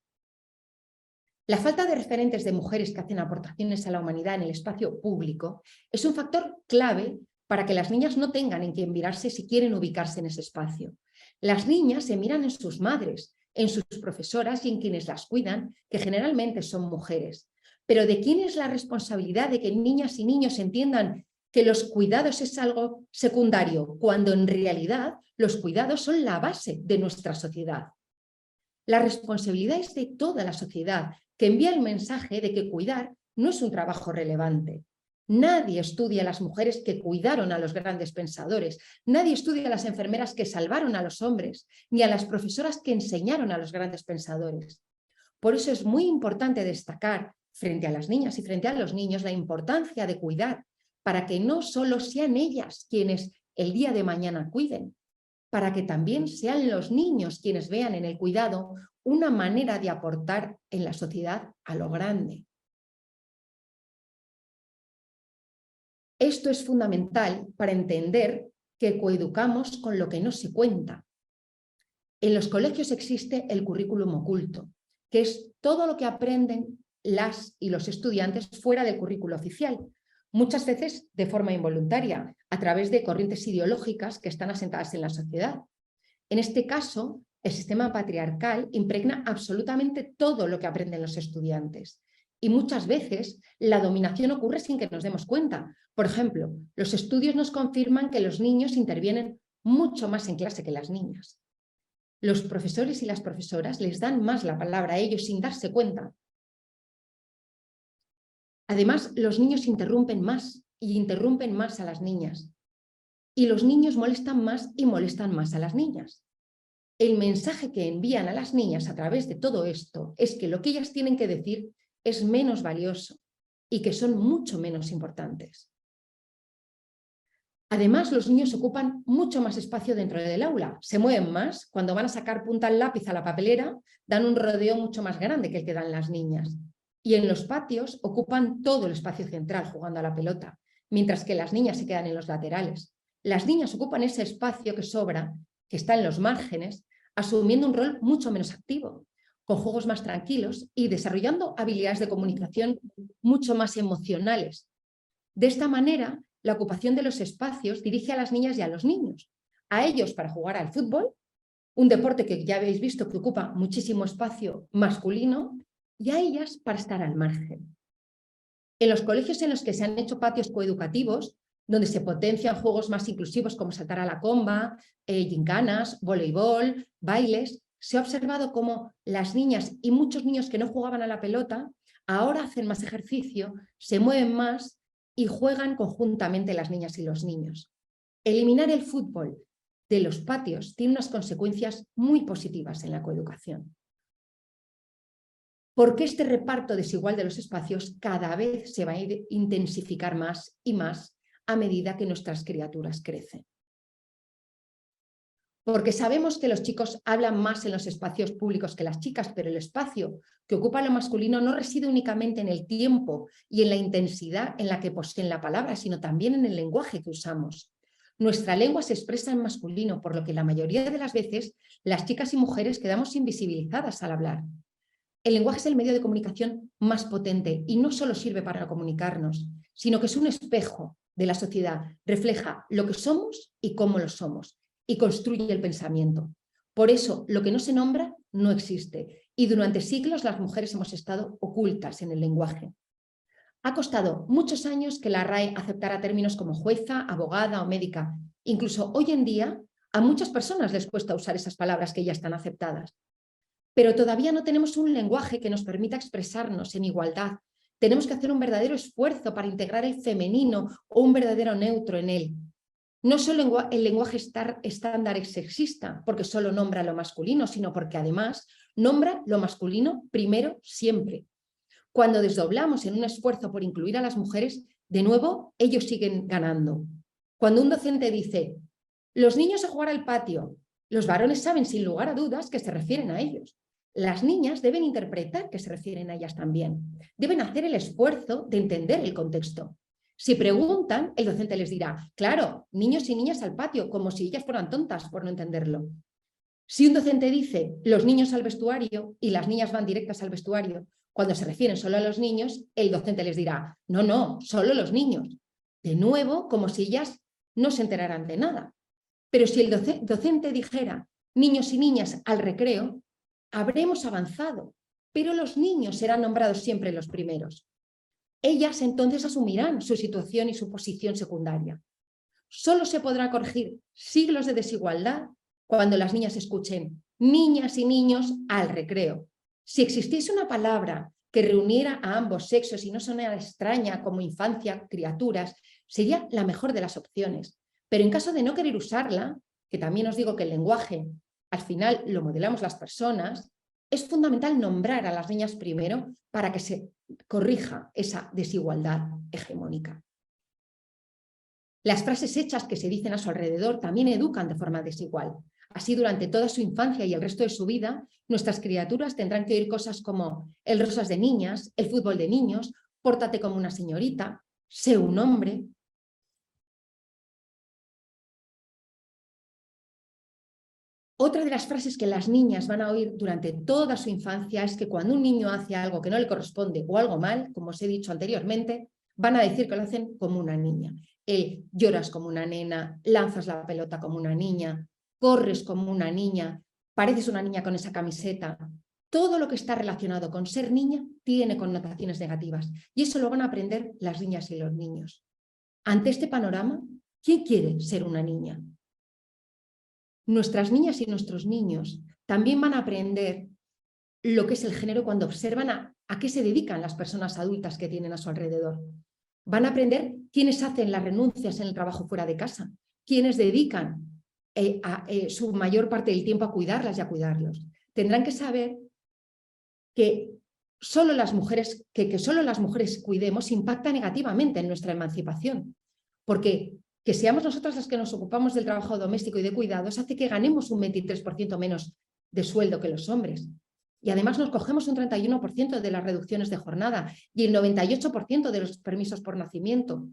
Speaker 2: La falta de referentes de mujeres que hacen aportaciones a la humanidad en el espacio público es un factor clave para que las niñas no tengan en quién mirarse si quieren ubicarse en ese espacio. Las niñas se miran en sus madres, en sus profesoras y en quienes las cuidan, que generalmente son mujeres. Pero ¿de quién es la responsabilidad de que niñas y niños entiendan que los cuidados es algo secundario, cuando en realidad los cuidados son la base de nuestra sociedad? La responsabilidad es de toda la sociedad, que envía el mensaje de que cuidar no es un trabajo relevante. Nadie estudia a las mujeres que cuidaron a los grandes pensadores, nadie estudia a las enfermeras que salvaron a los hombres, ni a las profesoras que enseñaron a los grandes pensadores. Por eso es muy importante destacar frente a las niñas y frente a los niños la importancia de cuidar, para que no solo sean ellas quienes el día de mañana cuiden, para que también sean los niños quienes vean en el cuidado una manera de aportar en la sociedad a lo grande. Esto es fundamental para entender que coeducamos con lo que no se cuenta. En los colegios existe el currículum oculto, que es todo lo que aprenden las y los estudiantes fuera del currículo oficial, muchas veces de forma involuntaria, a través de corrientes ideológicas que están asentadas en la sociedad. En este caso, el sistema patriarcal impregna absolutamente todo lo que aprenden los estudiantes. Y muchas veces la dominación ocurre sin que nos demos cuenta. Por ejemplo, los estudios nos confirman que los niños intervienen mucho más en clase que las niñas. Los profesores y las profesoras les dan más la palabra a ellos sin darse cuenta. Además, los niños interrumpen más y interrumpen más a las niñas. Y los niños molestan más y molestan más a las niñas. El mensaje que envían a las niñas a través de todo esto es que lo que ellas tienen que decir es menos valioso y que son mucho menos importantes. Además, los niños ocupan mucho más espacio dentro del aula, se mueven más, cuando van a sacar punta al lápiz a la papelera, dan un rodeo mucho más grande que el que dan las niñas. Y en los patios ocupan todo el espacio central jugando a la pelota, mientras que las niñas se quedan en los laterales. Las niñas ocupan ese espacio que sobra, que está en los márgenes, asumiendo un rol mucho menos activo, con juegos más tranquilos y desarrollando habilidades de comunicación mucho más emocionales. De esta manera, la ocupación de los espacios dirige a las niñas y a los niños, a ellos para jugar al fútbol, un deporte que ya habéis visto que ocupa muchísimo espacio masculino, y a ellas para estar al margen. En los colegios en los que se han hecho patios coeducativos, donde se potencian juegos más inclusivos como saltar a la comba, gincanas, voleibol, bailes, se ha observado cómo las niñas y muchos niños que no jugaban a la pelota ahora hacen más ejercicio, se mueven más y juegan conjuntamente las niñas y los niños. Eliminar el fútbol de los patios tiene unas consecuencias muy positivas en la coeducación. Porque este reparto desigual de los espacios cada vez se va a intensificar más y más a medida que nuestras criaturas crecen. Porque sabemos que los chicos hablan más en los espacios públicos que las chicas, pero el espacio que ocupa lo masculino no reside únicamente en el tiempo y en la intensidad en la que poseen la palabra, sino también en el lenguaje que usamos. Nuestra lengua se expresa en masculino, por lo que la mayoría de las veces las chicas y mujeres quedamos invisibilizadas al hablar. El lenguaje es el medio de comunicación más potente y no solo sirve para comunicarnos, sino que es un espejo de la sociedad, refleja lo que somos y cómo lo somos y construye el pensamiento. Por eso, lo que no se nombra no existe y durante siglos las mujeres hemos estado ocultas en el lenguaje. Ha costado muchos años que la RAE aceptara términos como jueza, abogada o médica. Incluso hoy en día a muchas personas les cuesta usar esas palabras que ya están aceptadas. Pero todavía no tenemos un lenguaje que nos permita expresarnos en igualdad. Tenemos que hacer un verdadero esfuerzo para integrar el femenino o un verdadero neutro en él. No solo el lenguaje estándar es sexista, porque solo nombra lo masculino, sino porque además nombra lo masculino primero siempre. Cuando desdoblamos en un esfuerzo por incluir a las mujeres, de nuevo ellos siguen ganando. Cuando un docente dice, los niños a jugar al patio, los varones saben sin lugar a dudas que se refieren a ellos. Las niñas deben interpretar que se refieren a ellas también. Deben hacer el esfuerzo de entender el contexto. Si preguntan, el docente les dirá, claro, niños y niñas al patio, como si ellas fueran tontas por no entenderlo. Si un docente dice los niños al vestuario y las niñas van directas al vestuario, cuando se refieren solo a los niños, el docente les dirá, no, no, solo los niños. De nuevo, como si ellas no se enteraran de nada. Pero si el docente dijera niños y niñas al recreo, habremos avanzado, pero los niños serán nombrados siempre los primeros. Ellas entonces asumirán su situación y su posición secundaria. Solo se podrá corregir siglos de desigualdad cuando las niñas escuchen niñas y niños al recreo. Si existiese una palabra que reuniera a ambos sexos y no sonara extraña como infancia, criaturas, sería la mejor de las opciones. Pero en caso de no querer usarla, que también os digo que el lenguaje al final lo modelamos las personas, es fundamental nombrar a las niñas primero para que se corrija esa desigualdad hegemónica. Las frases hechas que se dicen a su alrededor también educan de forma desigual. Así, durante toda su infancia y el resto de su vida, nuestras criaturas tendrán que oír cosas como el rosa es de niñas, el fútbol de niños, pórtate como una señorita, sé un hombre. Otra de las frases que las niñas van a oír durante toda su infancia es que cuando un niño hace algo que no le corresponde o algo mal, como os he dicho anteriormente, van a decir que lo hacen como una niña. Lloras como una nena, lanzas la pelota como una niña, corres como una niña, pareces una niña con esa camiseta. Todo lo que está relacionado con ser niña tiene connotaciones negativas y eso lo van a aprender las niñas y los niños. Ante este panorama, ¿quién quiere ser una niña? Nuestras niñas y nuestros niños también van a aprender lo que es el género cuando observan a qué se dedican las personas adultas que tienen a su alrededor. Van a aprender quiénes hacen las renuncias en el trabajo fuera de casa, quiénes dedican su mayor parte del tiempo a cuidarlas y a cuidarlos. Tendrán que saber que solo las mujeres, que solo las mujeres cuidemos impacta negativamente en nuestra emancipación, porque que seamos nosotras las que nos ocupamos del trabajo doméstico y de cuidados hace que ganemos un 23% menos de sueldo que los hombres. Y además nos cogemos un 31% de las reducciones de jornada y el 98% de los permisos por nacimiento.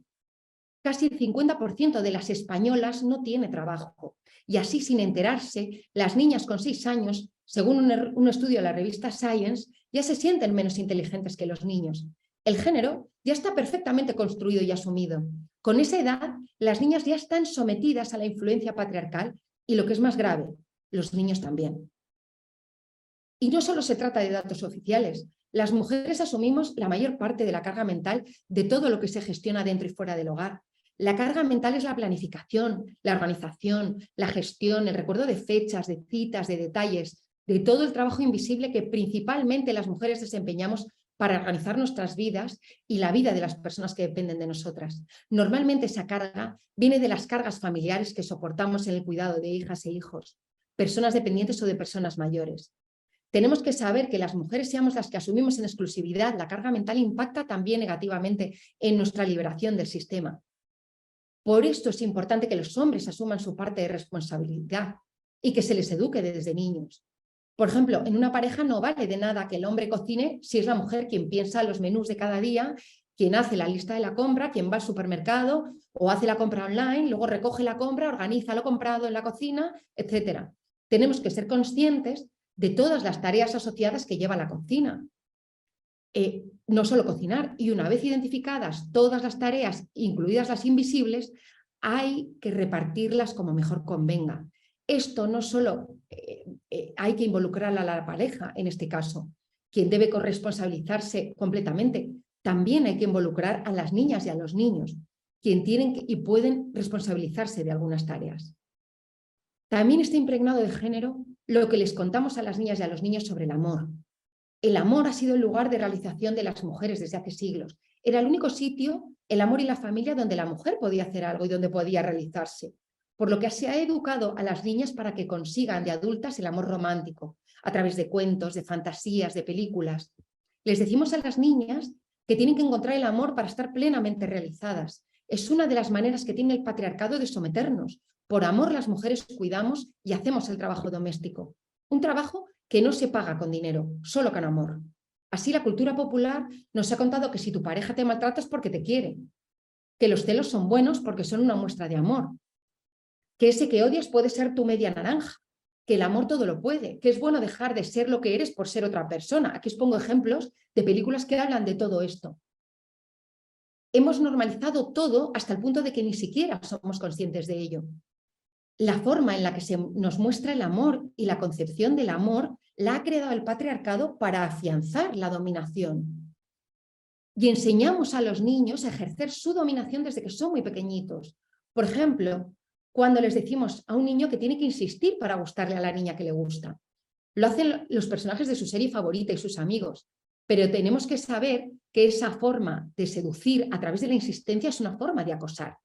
Speaker 2: Casi el 50% de las españolas no tiene trabajo. Y así, sin enterarse, las niñas con 6 años, según un estudio de la revista Science, ya se sienten menos inteligentes que los niños. El género ya está perfectamente construido y asumido. Con esa edad, las niñas ya están sometidas a la influencia patriarcal y, lo que es más grave, los niños también. Y no solo se trata de datos oficiales. Las mujeres asumimos la mayor parte de la carga mental de todo lo que se gestiona dentro y fuera del hogar. La carga mental es la planificación, la organización, la gestión, el recuerdo de fechas, de citas, de detalles, de todo el trabajo invisible que principalmente las mujeres desempeñamos para organizar nuestras vidas y la vida de las personas que dependen de nosotras. Normalmente esa carga viene de las cargas familiares que soportamos en el cuidado de hijas e hijos, personas dependientes o de personas mayores. Tenemos que saber que las mujeres seamos las que asumimos en exclusividad la carga mental impacta también negativamente en nuestra liberación del sistema. Por esto es importante que los hombres asuman su parte de responsabilidad y que se les eduque desde niños. Por ejemplo, en una pareja no vale de nada que el hombre cocine si es la mujer quien piensa los menús de cada día, quien hace la lista de la compra, quien va al supermercado o hace la compra online, luego recoge la compra, organiza lo comprado en la cocina, etc. Tenemos que ser conscientes de todas las tareas asociadas que lleva la cocina. No solo cocinar, y una vez identificadas todas las tareas, incluidas las invisibles, hay que repartirlas como mejor convenga. Esto no solo hay que involucrar a la pareja, en este caso, quien debe corresponsabilizarse completamente, también hay que involucrar a las niñas y a los niños, quien tienen y pueden responsabilizarse de algunas tareas. También está impregnado de género lo que les contamos a las niñas y a los niños sobre el amor. El amor ha sido el lugar de realización de las mujeres desde hace siglos. Era el único sitio, el amor y la familia, donde la mujer podía hacer algo y donde podía realizarse. Por lo que se ha educado a las niñas para que consigan de adultas el amor romántico, a través de cuentos, de fantasías, de películas. Les decimos a las niñas que tienen que encontrar el amor para estar plenamente realizadas. Es una de las maneras que tiene el patriarcado de someternos. Por amor las mujeres cuidamos y hacemos el trabajo doméstico. Un trabajo que no se paga con dinero, solo con amor. Así la cultura popular nos ha contado que si tu pareja te maltrata es porque te quiere, que los celos son buenos porque son una muestra de amor, que ese que odias puede ser tu media naranja, que el amor todo lo puede, que es bueno dejar de ser lo que eres por ser otra persona. Aquí os pongo ejemplos de películas que hablan de todo esto. Hemos normalizado todo hasta el punto de que ni siquiera somos conscientes de ello. La forma en la que se nos muestra el amor y la concepción del amor la ha creado el patriarcado para afianzar la dominación. Y enseñamos a los niños a ejercer su dominación desde que son muy pequeñitos. Por ejemplo, cuando les decimos a un niño que tiene que insistir para gustarle a la niña que le gusta. lo hacen los personajes de su serie favorita y sus amigos, pero tenemos que saber que esa forma de seducir a través de la insistencia es una forma de acosar.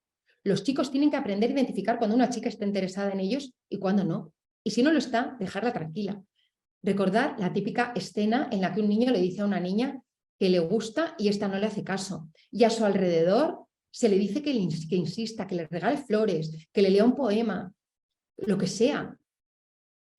Speaker 2: Los chicos tienen que aprender a identificar cuando una chica está interesada en ellos y cuando no. Y si no lo está, dejarla tranquila. Recordad la típica escena en la que un niño le dice a una niña que le gusta y esta no le hace caso. Y a su alrededor se le dice que insista, que le regale flores, que le lea un poema, lo que sea.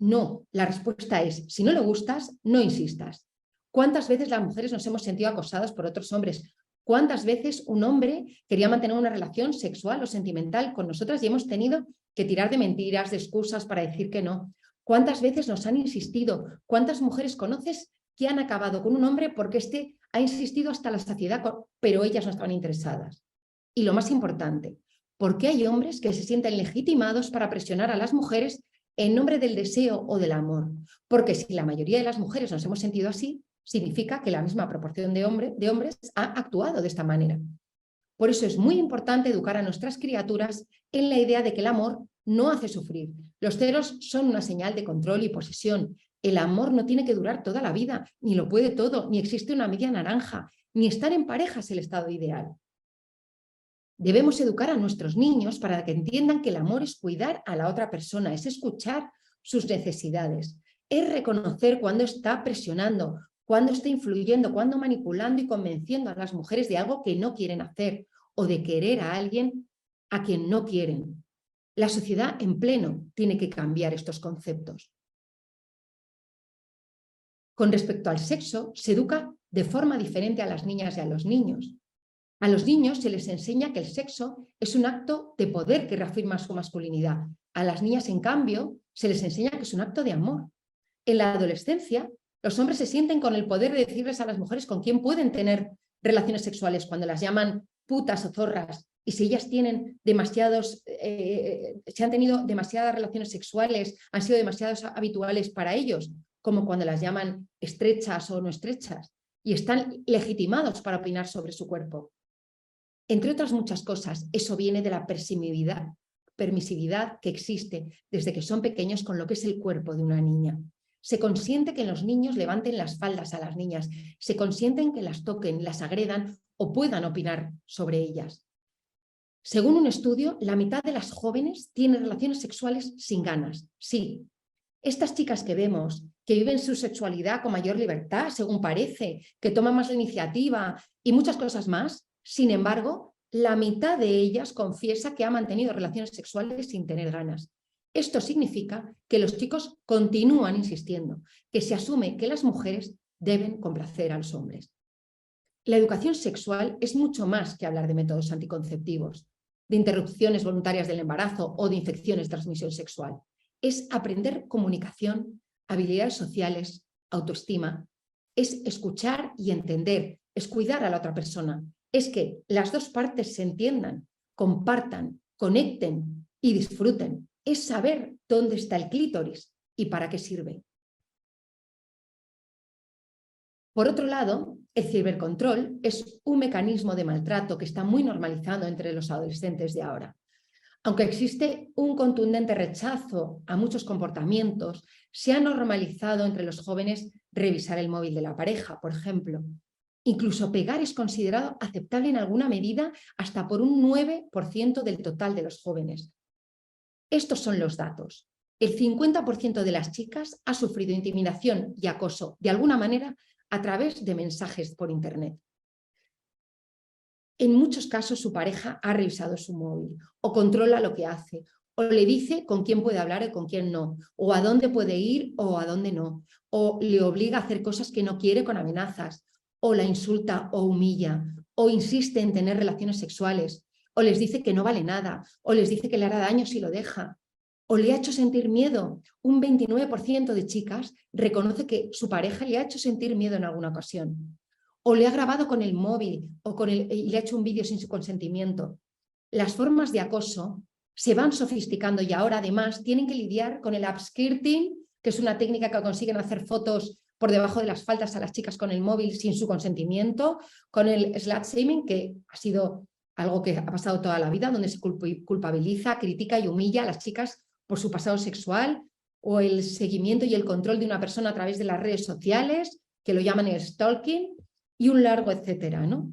Speaker 2: No, la respuesta es, si no le gustas, no insistas. ¿Cuántas veces las mujeres nos hemos sentido acosadas por otros hombres? ¿Cuántas veces un hombre quería mantener una relación sexual o sentimental con nosotras y hemos tenido que tirar de mentiras, de excusas para decir que no? ¿Cuántas veces nos han insistido? ¿Cuántas mujeres conoces que han acabado con un hombre porque éste ha insistido hasta la saciedad, pero ellas no estaban interesadas? Y lo más importante, ¿por qué hay hombres que se sienten legitimados para presionar a las mujeres en nombre del deseo o del amor? Porque si la mayoría de las mujeres nos hemos sentido así, significa que la misma proporción de hombres ha actuado de esta manera. Por eso es muy importante educar a nuestras criaturas en la idea de que el amor no hace sufrir. Los celos son una señal de control y posesión. El amor no tiene que durar toda la vida, ni lo puede todo, ni existe una media naranja, ni estar en pareja es el estado ideal. Debemos educar a nuestros niños para que entiendan que el amor es cuidar a la otra persona, es escuchar sus necesidades, es reconocer cuando está presionando, cuando está influyendo, cuando manipulando y convenciendo a las mujeres de algo que no quieren hacer o de querer a alguien a quien no quieren. La sociedad en pleno tiene que cambiar estos conceptos. Con respecto al sexo, se educa de forma diferente a las niñas y a los niños. A los niños se les enseña que el sexo es un acto de poder que reafirma su masculinidad. A las niñas, en cambio, se les enseña que es un acto de amor. En la adolescencia, los hombres se sienten con el poder de decirles a las mujeres con quién pueden tener relaciones sexuales cuando las llaman putas o zorras. Y si ellas tienen se han tenido demasiadas relaciones sexuales, han sido demasiado habituales para ellos, como cuando las llaman estrechas o no estrechas, y están legitimados para opinar sobre su cuerpo. Entre otras muchas cosas, eso viene de la permisividad que existe desde que son pequeños con lo que es el cuerpo de una niña. Se consiente que los niños levanten las faldas a las niñas, se consienten que las toquen, las agredan o puedan opinar sobre ellas. Según un estudio, la mitad de las jóvenes tienen relaciones sexuales sin ganas. Sí, estas chicas que vemos, que viven su sexualidad con mayor libertad, según parece, que toman más la iniciativa y muchas cosas más, sin embargo, la mitad de ellas confiesa que ha mantenido relaciones sexuales sin tener ganas. Esto significa que los chicos continúan insistiendo, que se asume que las mujeres deben complacer a los hombres. La educación sexual es mucho más que hablar de métodos anticonceptivos, de interrupciones voluntarias del embarazo o de infecciones de transmisión sexual. Es aprender comunicación, habilidades sociales, autoestima. Es escuchar y entender, es cuidar a la otra persona. Es que las dos partes se entiendan, compartan, conecten y disfruten. Es saber dónde está el clítoris y para qué sirve. Por otro lado, el cibercontrol es un mecanismo de maltrato que está muy normalizado entre los adolescentes de ahora. Aunque existe un contundente rechazo a muchos comportamientos, se ha normalizado entre los jóvenes revisar el móvil de la pareja, por ejemplo. Incluso pegar es considerado aceptable en alguna medida hasta por un 9% del total de los jóvenes. Estos son los datos. El 50% de las chicas ha sufrido intimidación y acoso de alguna manera a través de mensajes por internet. En muchos casos su pareja ha revisado su móvil o controla lo que hace o le dice con quién puede hablar y con quién no, o a dónde puede ir o a dónde no, o le obliga a hacer cosas que no quiere con amenazas, o la insulta o humilla, o insiste en tener relaciones sexuales, o les dice que no vale nada, o les dice que le hará daño si lo deja, o le ha hecho sentir miedo. Un 29% de chicas reconoce que su pareja le ha hecho sentir miedo en alguna ocasión. O le ha grabado con el móvil y le ha hecho un vídeo sin su consentimiento. Las formas de acoso se van sofisticando y ahora además tienen que lidiar con el upskirting, que es una técnica que consiguen hacer fotos por debajo de las faldas a las chicas con el móvil sin su consentimiento, con el slut shaming, que ha sido algo que ha pasado toda la vida, donde se culpabiliza, critica y humilla a las chicas por su pasado sexual, o el seguimiento y el control de una persona a través de las redes sociales, que lo llaman el stalking, y un largo etcétera, ¿no?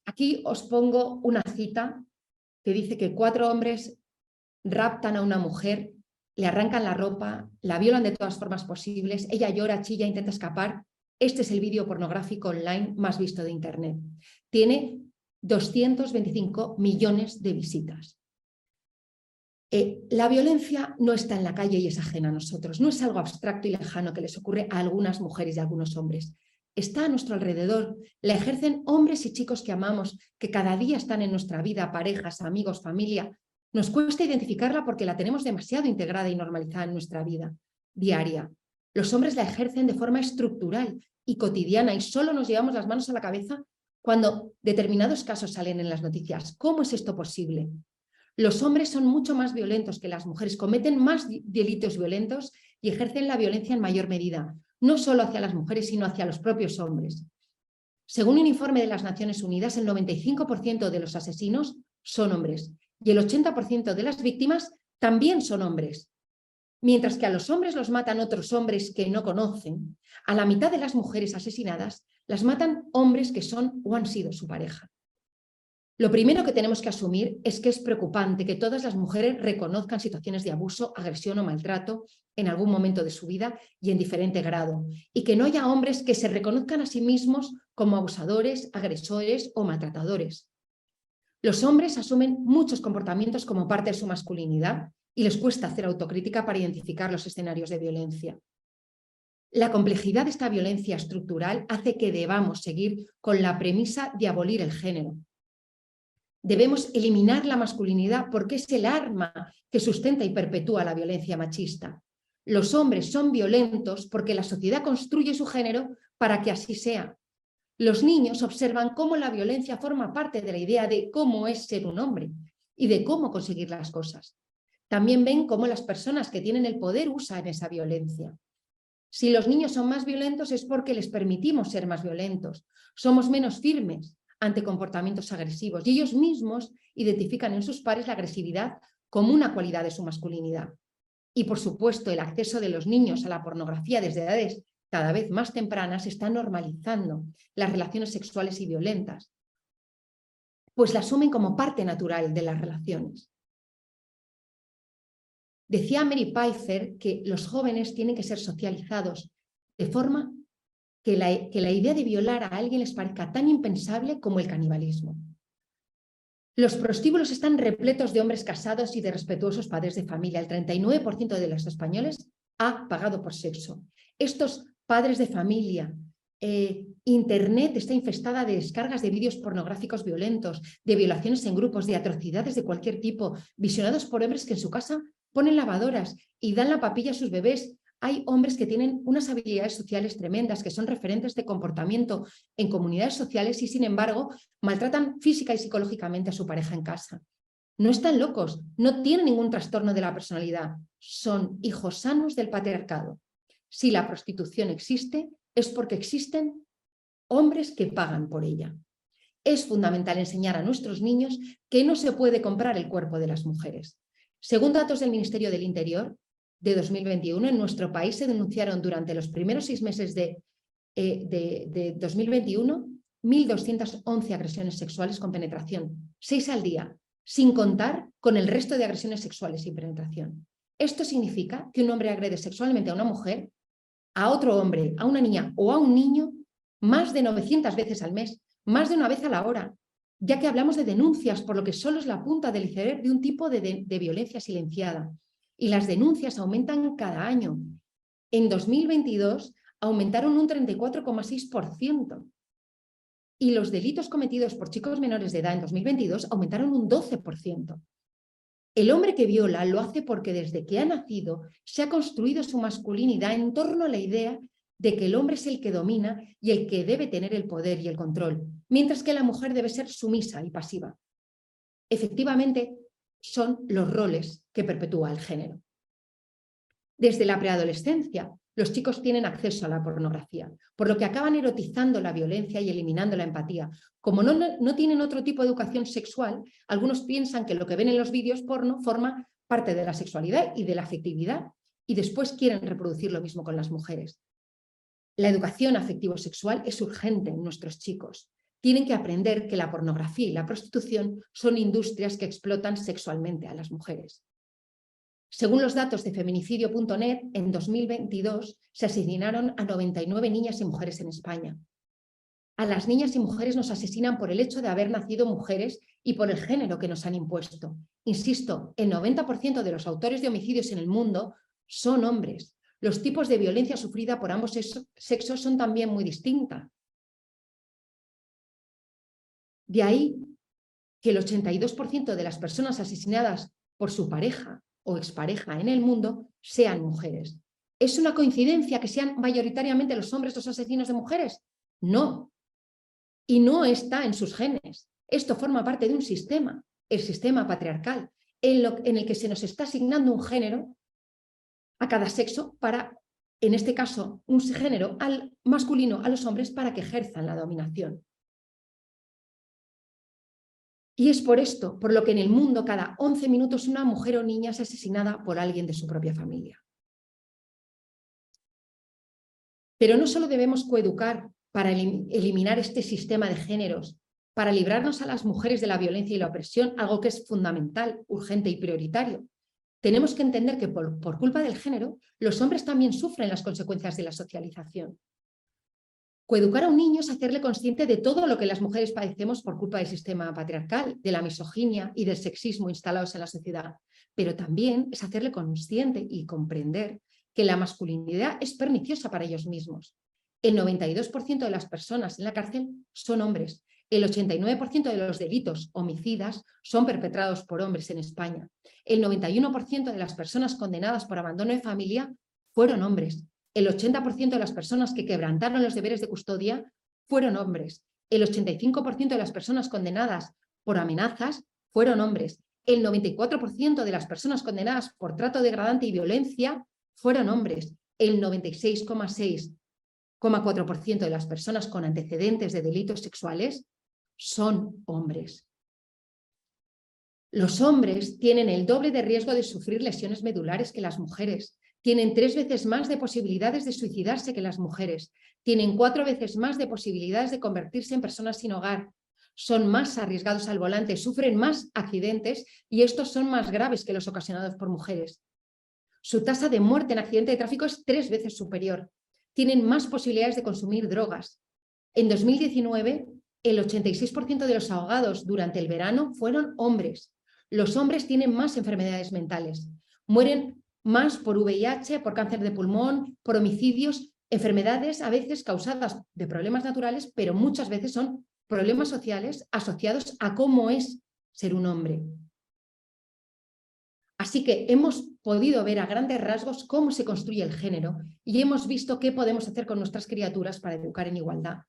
Speaker 2: Aquí os pongo una cita que dice que 4 hombres raptan a una mujer, le arrancan la ropa, la violan de todas formas posibles, ella llora, chilla, intenta escapar. Este es el vídeo pornográfico online más visto de Internet. Tiene 225 millones de visitas. La violencia no está en la calle y es ajena a nosotros, no es algo abstracto y lejano que les ocurre a algunas mujeres y a algunos hombres. Está a nuestro alrededor, la ejercen hombres y chicos que amamos, que cada día están en nuestra vida, parejas, amigos, familia. Nos cuesta identificarla porque la tenemos demasiado integrada y normalizada en nuestra vida diaria. Los hombres la ejercen de forma estructural y cotidiana y solo nos llevamos las manos a la cabeza cuando determinados casos salen en las noticias. ¿Cómo es esto posible? Los hombres son mucho más violentos que las mujeres, cometen más delitos violentos y ejercen la violencia en mayor medida, no solo hacia las mujeres, sino hacia los propios hombres. Según un informe de las Naciones Unidas, el 95% de los asesinos son hombres y el 80% de las víctimas también son hombres. Mientras que a los hombres los matan otros hombres que no conocen, a la mitad de las mujeres asesinadas las matan hombres que son o han sido su pareja. Lo primero que tenemos que asumir es que es preocupante que todas las mujeres reconozcan situaciones de abuso, agresión o maltrato en algún momento de su vida y en diferente grado, y que no haya hombres que se reconozcan a sí mismos como abusadores, agresores o maltratadores. Los hombres asumen muchos comportamientos como parte de su masculinidad y les cuesta hacer autocrítica para identificar los escenarios de violencia. La complejidad de esta violencia estructural hace que debamos seguir con la premisa de abolir el género. Debemos eliminar la masculinidad porque es el arma que sustenta y perpetúa la violencia machista. Los hombres son violentos porque la sociedad construye su género para que así sea. Los niños observan cómo la violencia forma parte de la idea de cómo es ser un hombre y de cómo conseguir las cosas. También ven cómo las personas que tienen el poder usan esa violencia. Si los niños son más violentos es porque les permitimos ser más violentos. Somos menos firmes ante comportamientos agresivos y ellos mismos identifican en sus pares la agresividad como una cualidad de su masculinidad. Y por supuesto el acceso de los niños a la pornografía desde edades cada vez más tempranas está normalizando las relaciones sexuales y violentas, pues la asumen como parte natural de las relaciones. Decía Mary Pfeiffer que los jóvenes tienen que ser socializados de forma que la idea de violar a alguien les parezca tan impensable como el canibalismo. Los prostíbulos están repletos de hombres casados y de respetuosos padres de familia. El 39% de los españoles ha pagado por sexo. Estos padres de familia, Internet está infestada de descargas de vídeos pornográficos violentos, de violaciones en grupos, de atrocidades de cualquier tipo, visionados por hombres que en su casa ponen lavadoras y dan la papilla a sus bebés. Hay hombres que tienen unas habilidades sociales tremendas, que son referentes de comportamiento en comunidades sociales y, sin embargo, maltratan física y psicológicamente a su pareja en casa. No están locos, no tienen ningún trastorno de la personalidad, son hijos sanos del patriarcado. Si la prostitución existe, es porque existen hombres que pagan por ella. Es fundamental enseñar a nuestros niños que no se puede comprar el cuerpo de las mujeres. Según datos del Ministerio del Interior, de 2021, en nuestro país se denunciaron durante los primeros 6 meses de 2021 1.211 agresiones sexuales con penetración, 6 al día, sin contar con el resto de agresiones sexuales sin penetración. Esto significa que un hombre agrede sexualmente a una mujer, a otro hombre, a una niña o a un niño más de 900 veces al mes, más de una vez a la hora, ya que hablamos de denuncias, por lo que solo es la punta del iceberg de un tipo de violencia silenciada. Y las denuncias aumentan cada año. En 2022 aumentaron un 34,6%. Y los delitos cometidos por chicos menores de edad en 2022 aumentaron un 12%. El hombre que viola lo hace porque desde que ha nacido se ha construido su masculinidad en torno a la idea de que el hombre es el que domina y el que debe tener el poder y el control, mientras que la mujer debe ser sumisa y pasiva. Efectivamente, son los roles que perpetúa el género. Desde la preadolescencia, los chicos tienen acceso a la pornografía, por lo que acaban erotizando la violencia y eliminando la empatía. Como no tienen otro tipo de educación sexual, algunos piensan que lo que ven en los vídeos porno forma parte de la sexualidad y de la afectividad, y después quieren reproducir lo mismo con las mujeres. La educación afectivo-sexual es urgente en nuestros chicos. Tienen que aprender que la pornografía y la prostitución son industrias que explotan sexualmente a las mujeres. Según los datos de feminicidio.net, en 2022 se asesinaron a 99 niñas y mujeres en España. A las niñas y mujeres nos asesinan por el hecho de haber nacido mujeres y por el género que nos han impuesto. Insisto, el 90% de los autores de homicidios en el mundo son hombres. Los tipos de violencia sufrida por ambos sexos son también muy distintas. De ahí que el 82% de las personas asesinadas por su pareja o expareja en el mundo sean mujeres. ¿Es una coincidencia que sean mayoritariamente los hombres los asesinos de mujeres? No. Y no está en sus genes. Esto forma parte de un sistema, el sistema patriarcal, en el que se nos está asignando un género a cada sexo para, en este caso, un género al masculino a los hombres para que ejerzan la dominación. Y es por esto, por lo que en el mundo cada 11 minutos una mujer o niña es asesinada por alguien de su propia familia. Pero no solo debemos coeducar para eliminar este sistema de géneros, para librarnos a las mujeres de la violencia y la opresión, algo que es fundamental, urgente y prioritario. Tenemos que entender que por culpa del género, los hombres también sufren las consecuencias de la socialización. Coeducar a un niño es hacerle consciente de todo lo que las mujeres padecemos por culpa del sistema patriarcal, de la misoginia y del sexismo instalados en la sociedad, pero también es hacerle consciente y comprender que la masculinidad es perniciosa para ellos mismos. El 92% de las personas en la cárcel son hombres. El 89% de los delitos homicidas son perpetrados por hombres en España. El 91% de las personas condenadas por abandono de familia fueron hombres. El 80% de las personas que quebrantaron los deberes de custodia fueron hombres. El 85% de las personas condenadas por amenazas fueron hombres. El 94% de las personas condenadas por trato degradante y violencia fueron hombres. El 96,4% de las personas con antecedentes de delitos sexuales son hombres. Los hombres tienen el doble de riesgo de sufrir lesiones medulares que las mujeres. Tienen 3 veces más de posibilidades de suicidarse que las mujeres. Tienen 4 veces más de posibilidades de convertirse en personas sin hogar. Son más arriesgados al volante, sufren más accidentes y estos son más graves que los ocasionados por mujeres. Su tasa de muerte en accidente de tráfico es 3 veces superior. Tienen más posibilidades de consumir drogas. En 2019, el 86% de los ahogados durante el verano fueron hombres. Los hombres tienen más enfermedades mentales. Mueren más por VIH, por cáncer de pulmón, por homicidios, enfermedades a veces causadas de problemas naturales, pero muchas veces son problemas sociales asociados a cómo es ser un hombre. Así que hemos podido ver a grandes rasgos cómo se construye el género y hemos visto qué podemos hacer con nuestras criaturas para educar en igualdad.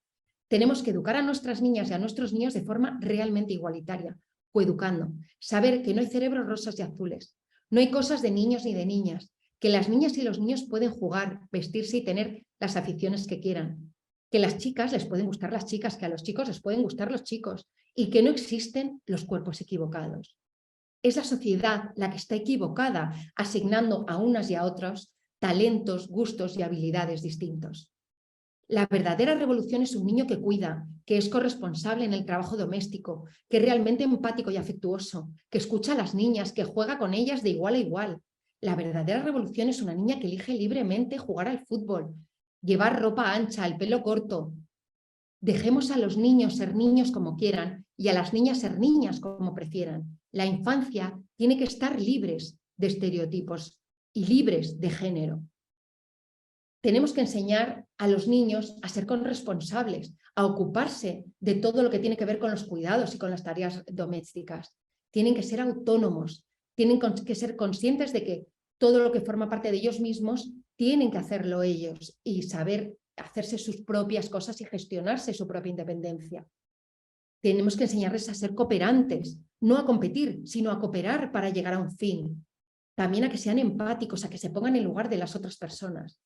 Speaker 2: Tenemos que educar a nuestras niñas y a nuestros niños de forma realmente igualitaria, coeducando, saber que no hay cerebros rosas y azules. No hay cosas de niños ni de niñas, que las niñas y los niños pueden jugar, vestirse y tener las aficiones que quieran, que las chicas les pueden gustar las chicas, que a los chicos les pueden gustar los chicos y que no existen los cuerpos equivocados. Es la sociedad la que está equivocada, asignando a unas y a otros talentos, gustos y habilidades distintos. La verdadera revolución es un niño que cuida, que es corresponsable en el trabajo doméstico, que es realmente empático y afectuoso, que escucha a las niñas, que juega con ellas de igual a igual. La verdadera revolución es una niña que elige libremente jugar al fútbol, llevar ropa ancha, el pelo corto. Dejemos a los niños ser niños como quieran y a las niñas ser niñas como prefieran. La infancia tiene que estar libres de estereotipos y libres de género. Tenemos que enseñar a los niños a ser corresponsables, a ocuparse de todo lo que tiene que ver con los cuidados y con las tareas domésticas. Tienen que ser autónomos, tienen que ser conscientes de que todo lo que forma parte de ellos mismos tienen que hacerlo ellos y saber hacerse sus propias cosas y gestionarse su propia independencia. Tenemos que enseñarles a ser cooperantes, no a competir, sino a cooperar para llegar a un fin. También a que sean empáticos, a que se pongan en lugar de las otras personas.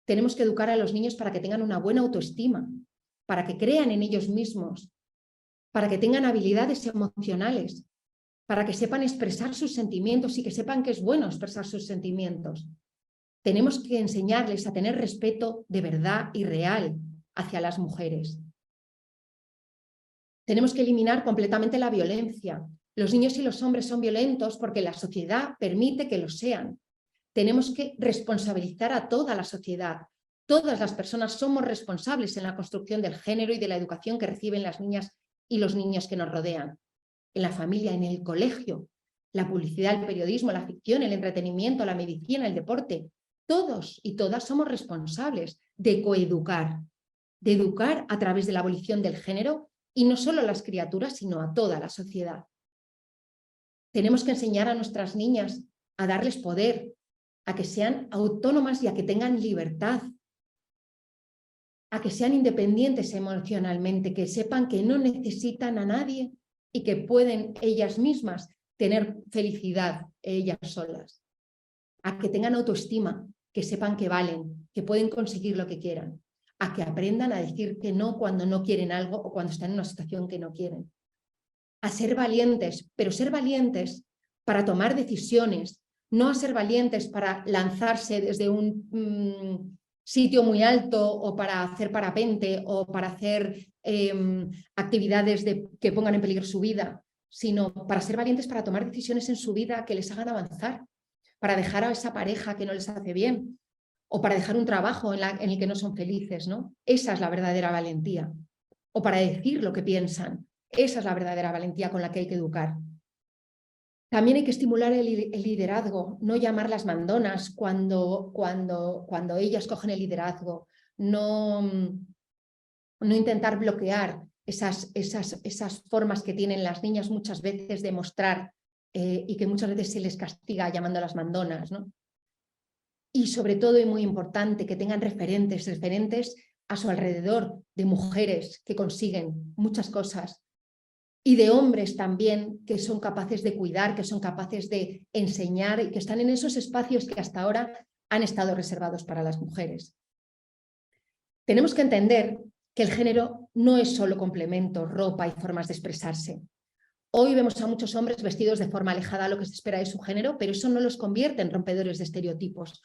Speaker 2: Tenemos que educar a los niños para que tengan una buena autoestima, para que crean en ellos mismos, para que tengan habilidades emocionales, para que sepan expresar sus sentimientos y que sepan que es bueno expresar sus sentimientos. Tenemos que enseñarles a tener respeto de verdad y real hacia las mujeres. Tenemos que eliminar completamente la violencia. Los niños y los hombres son violentos porque la sociedad permite que lo sean. Tenemos que responsabilizar a toda la sociedad. Todas las personas somos responsables en la construcción del género y de la educación que reciben las niñas y los niños que nos rodean. En la familia, en el colegio, la publicidad, el periodismo, la ficción, el entretenimiento, la medicina, el deporte. Todos y todas somos responsables de coeducar, de educar a través de la abolición del género y no solo a las criaturas, sino a toda la sociedad. Tenemos que enseñar a nuestras niñas a darles poder, a que sean autónomas y a que tengan libertad, a que sean independientes emocionalmente, que sepan que no necesitan a nadie y que pueden ellas mismas tener felicidad ellas solas, a que tengan autoestima, que sepan que valen, que pueden conseguir lo que quieran, a que aprendan a decir que no cuando no quieren algo o cuando están en una situación que no quieren, a ser valientes, pero ser valientes para tomar decisiones, no a ser valientes para lanzarse desde un sitio muy alto o para hacer parapente o para hacer actividades que pongan en peligro su vida, sino para ser valientes para tomar decisiones en su vida que les hagan avanzar, para dejar a esa pareja que no les hace bien o para dejar un trabajo en el que no son felices, ¿no? Esa es la verdadera valentía. O para decir lo que piensan. Esa es la verdadera valentía con la que hay que educar. También hay que estimular el liderazgo, no llamarlas mandonas cuando ellas cogen el liderazgo, no intentar bloquear esas formas que tienen las niñas muchas veces de mostrar y que muchas veces se les castiga llamándolas mandonas, ¿no? Y sobre todo, y muy importante, que tengan referentes a su alrededor de mujeres que consiguen muchas cosas y de hombres también que son capaces de cuidar, que son capaces de enseñar y que están en esos espacios que hasta ahora han estado reservados para las mujeres. Tenemos que entender que el género no es solo complemento, ropa y formas de expresarse. Hoy vemos a muchos hombres vestidos de forma alejada a lo que se espera de su género, pero eso no los convierte en rompedores de estereotipos.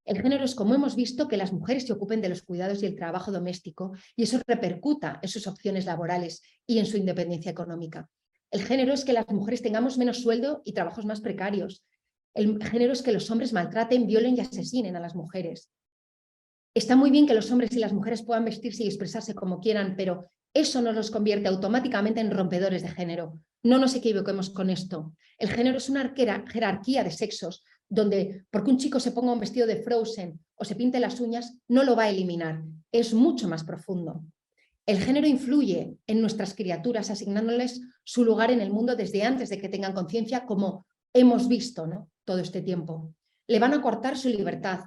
Speaker 2: El género es, como hemos visto, que las mujeres se ocupen de los cuidados y el trabajo doméstico y eso repercuta en sus opciones laborales y en su independencia económica. El género es que las mujeres tengamos menos sueldo y trabajos más precarios. El género es que los hombres maltraten, violen y asesinen a las mujeres. Está muy bien que los hombres y las mujeres puedan vestirse y expresarse como quieran, pero eso no los convierte automáticamente en rompedores de género. No nos equivoquemos con esto. El género es una jerarquía de sexos donde porque un chico se ponga un vestido de Frozen o se pinte las uñas, no lo va a eliminar. Es mucho más profundo. El género influye en nuestras criaturas asignándoles su lugar en el mundo desde antes de que tengan conciencia, como hemos visto, ¿no? Todo este tiempo. Le van a cortar su libertad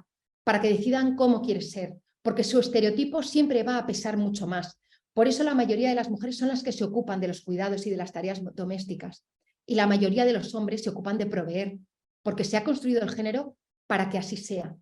Speaker 2: para que decidan cómo quiere ser, porque su estereotipo siempre va a pesar mucho más. Por eso la mayoría de las mujeres son las que se ocupan de los cuidados y de las tareas domésticas y la mayoría de los hombres se ocupan de proveer, porque se ha construido el género para que así sea.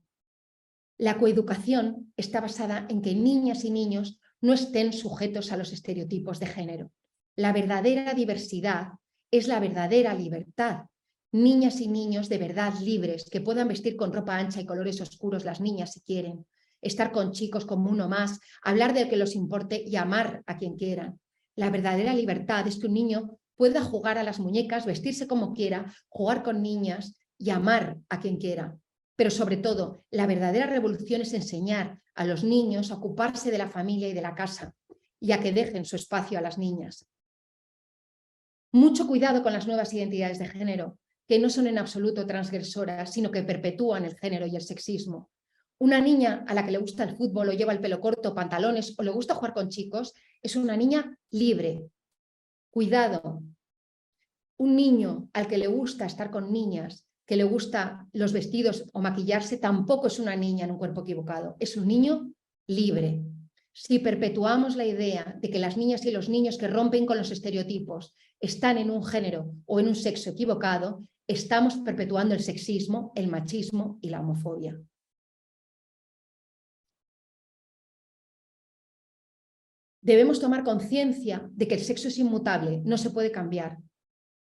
Speaker 2: La coeducación está basada en que niñas y niños no estén sujetos a los estereotipos de género. La verdadera diversidad es la verdadera libertad. Niñas y niños de verdad libres, que puedan vestir con ropa ancha y colores oscuros las niñas si quieren, estar con chicos como uno más, hablar del que los importe y amar a quien quieran. La verdadera libertad es que un niño pueda jugar a las muñecas, vestirse como quiera, jugar con niñas y amar a quien quiera. Pero sobre todo, la verdadera revolución es enseñar a los niños a ocuparse de la familia y de la casa y a que dejen su espacio a las niñas. Mucho cuidado con las nuevas identidades de género, que no son en absoluto transgresoras, sino que perpetúan el género y el sexismo. Una niña a la que le gusta el fútbol o lleva el pelo corto, pantalones o le gusta jugar con chicos, es una niña libre. Cuidado. Un niño al que le gusta estar con niñas, que le gusta los vestidos o maquillarse, tampoco es una niña en un cuerpo equivocado, es un niño libre. Si perpetuamos la idea de que las niñas y los niños que rompen con los estereotipos están en un género o en un sexo equivocado, estamos perpetuando el sexismo, el machismo y la homofobia. Debemos tomar conciencia de que el sexo es inmutable, no se puede cambiar.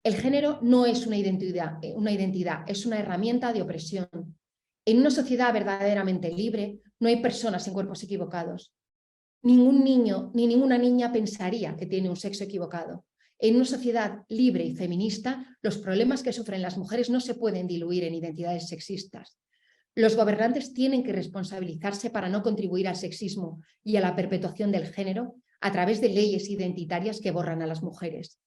Speaker 2: El género no es una identidad, es una herramienta de opresión. En una sociedad verdaderamente libre no hay personas en cuerpos equivocados. Ningún niño ni ninguna niña pensaría que tiene un sexo equivocado. En una sociedad libre y feminista, los problemas que sufren las mujeres no se pueden diluir en identidades sexistas. Los gobernantes tienen que responsabilizarse para no contribuir al sexismo y a la perpetuación del género a través de leyes identitarias que borran a las mujeres.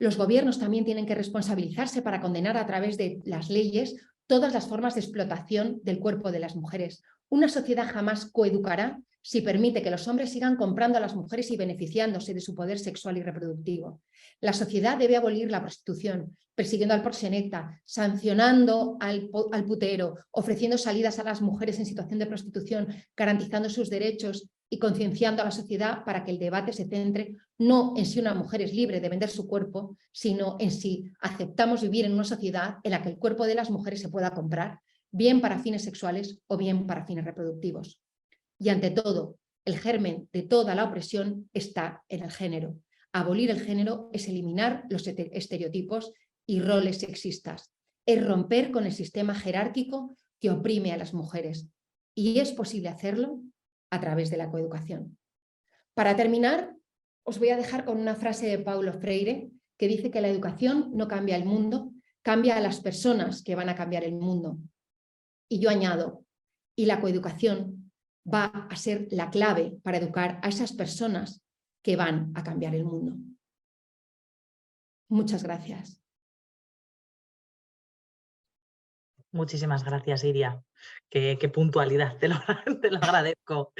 Speaker 2: Los gobiernos también tienen que responsabilizarse para condenar a través de las leyes todas las formas de explotación del cuerpo de las mujeres. Una sociedad jamás coeducará si permite que los hombres sigan comprando a las mujeres y beneficiándose de su poder sexual y reproductivo. La sociedad debe abolir la prostitución, persiguiendo al proxeneta, sancionando al putero, ofreciendo salidas a las mujeres en situación de prostitución, garantizando sus derechos y concienciando a la sociedad para que el debate se centre no en si una mujer es libre de vender su cuerpo, sino en si aceptamos vivir en una sociedad en la que el cuerpo de las mujeres se pueda comprar, bien para fines sexuales o bien para fines reproductivos. Y ante todo, el germen de toda la opresión está en el género. Abolir el género es eliminar los estereotipos y roles sexistas. Es romper con el sistema jerárquico que oprime a las mujeres. Y es posible hacerlo a través de la coeducación. Para terminar, os voy a dejar con una frase de Paulo Freire que dice que la educación no cambia el mundo, cambia a las personas que van a cambiar el mundo. Y yo añado, y la coeducación va a ser la clave para educar a esas personas que van a cambiar el mundo. Muchas gracias.
Speaker 1: Muchísimas gracias, Iria. Qué puntualidad, te lo agradezco.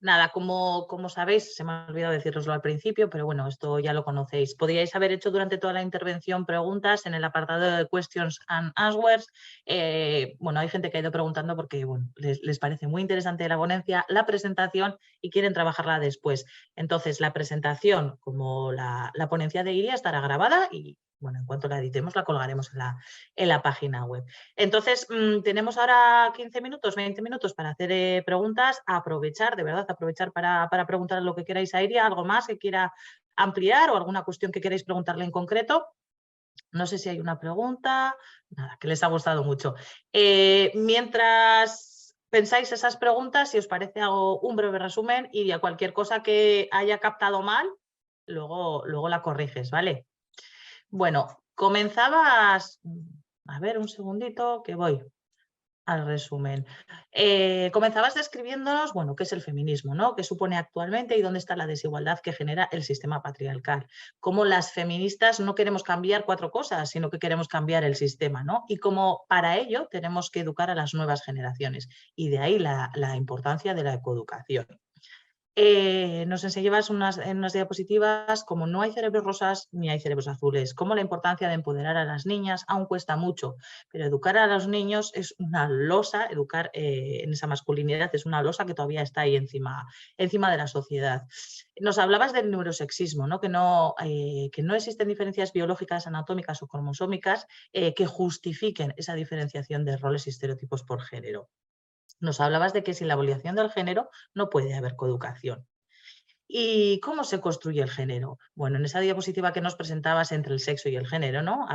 Speaker 1: Nada, como sabéis, se me ha olvidado deciroslo al principio, pero bueno, esto ya lo conocéis. Podríais haber hecho durante toda la intervención preguntas en el apartado de Questions and Answers. Bueno, hay gente que ha ido preguntando porque bueno, les parece muy interesante la ponencia, la presentación y quieren trabajarla después. Entonces, la presentación, como la ponencia de Iria, estará grabada y bueno, en cuanto la editemos la colgaremos en la página web. Entonces, tenemos ahora 15 minutos, 20 minutos para hacer preguntas. Aprovechar, de verdad, aprovechar para preguntar lo que queráis a Iria, algo más que quiera ampliar o alguna cuestión que queráis preguntarle en concreto. No sé si hay una pregunta. Nada, que les ha gustado mucho. Mientras pensáis esas preguntas, si os parece, hago un breve resumen y a cualquier cosa que haya captado mal, luego la corriges, ¿vale? Bueno, comenzabas, a ver, un segundito que voy al resumen. Comenzabas describiéndonos, bueno, qué es el feminismo, ¿no? ¿Qué supone actualmente y dónde está la desigualdad que genera el sistema patriarcal? Cómo las feministas no queremos cambiar 4 cosas, sino que queremos cambiar el sistema, ¿no? Y cómo para ello tenemos que educar a las nuevas generaciones. Y de ahí la importancia de la coeducación. Nos enseñabas en unas diapositivas como no hay cerebros rosas ni hay cerebros azules, como la importancia de empoderar a las niñas aún cuesta mucho, pero educar a los niños es una losa, educar en esa masculinidad es una losa que todavía está ahí encima de la sociedad. Nos hablabas del neurosexismo, ¿no? Que no existen diferencias biológicas, anatómicas o cromosómicas que justifiquen esa diferenciación de roles y estereotipos por género. Nos hablabas de que sin la abolición del género no puede haber coeducación. ¿Y cómo se construye el género? Bueno, en esa diapositiva que nos presentabas entre el sexo y el género, ¿no?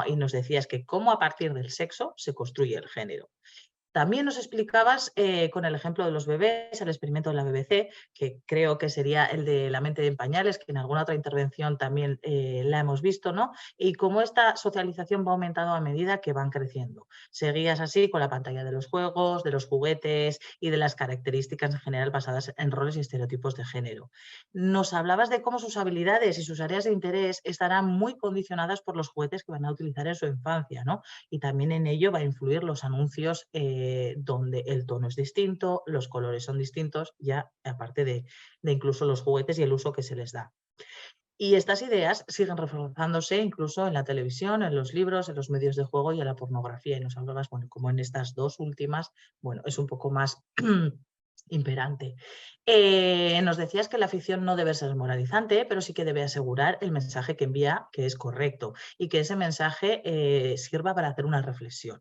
Speaker 1: Y nos decías que cómo a partir del sexo se construye el género. También nos explicabas con el ejemplo de los bebés, el experimento de la BBC, que creo que sería el de la mente en pañales, que en alguna otra intervención también la hemos visto, ¿no? Y cómo esta socialización va aumentando a medida que van creciendo. Seguías así con la pantalla de los juegos, de los juguetes y de las características en general basadas en roles y estereotipos de género. Nos hablabas de cómo sus habilidades y sus áreas de interés estarán muy condicionadas por los juguetes que van a utilizar en su infancia, ¿no? Y también en ello va a influir los anuncios donde el tono es distinto, los colores son distintos, ya aparte de incluso los juguetes y el uso que se les da. Y estas ideas siguen reforzándose incluso en la televisión, en los libros, en los medios de juego y en la pornografía. Y nos hablabas, bueno, como en estas dos últimas, bueno, es un poco más imperante. Nos decías que la ficción no debe ser moralizante, pero sí que debe asegurar el mensaje que envía, que es correcto, y que ese mensaje sirva para hacer una reflexión.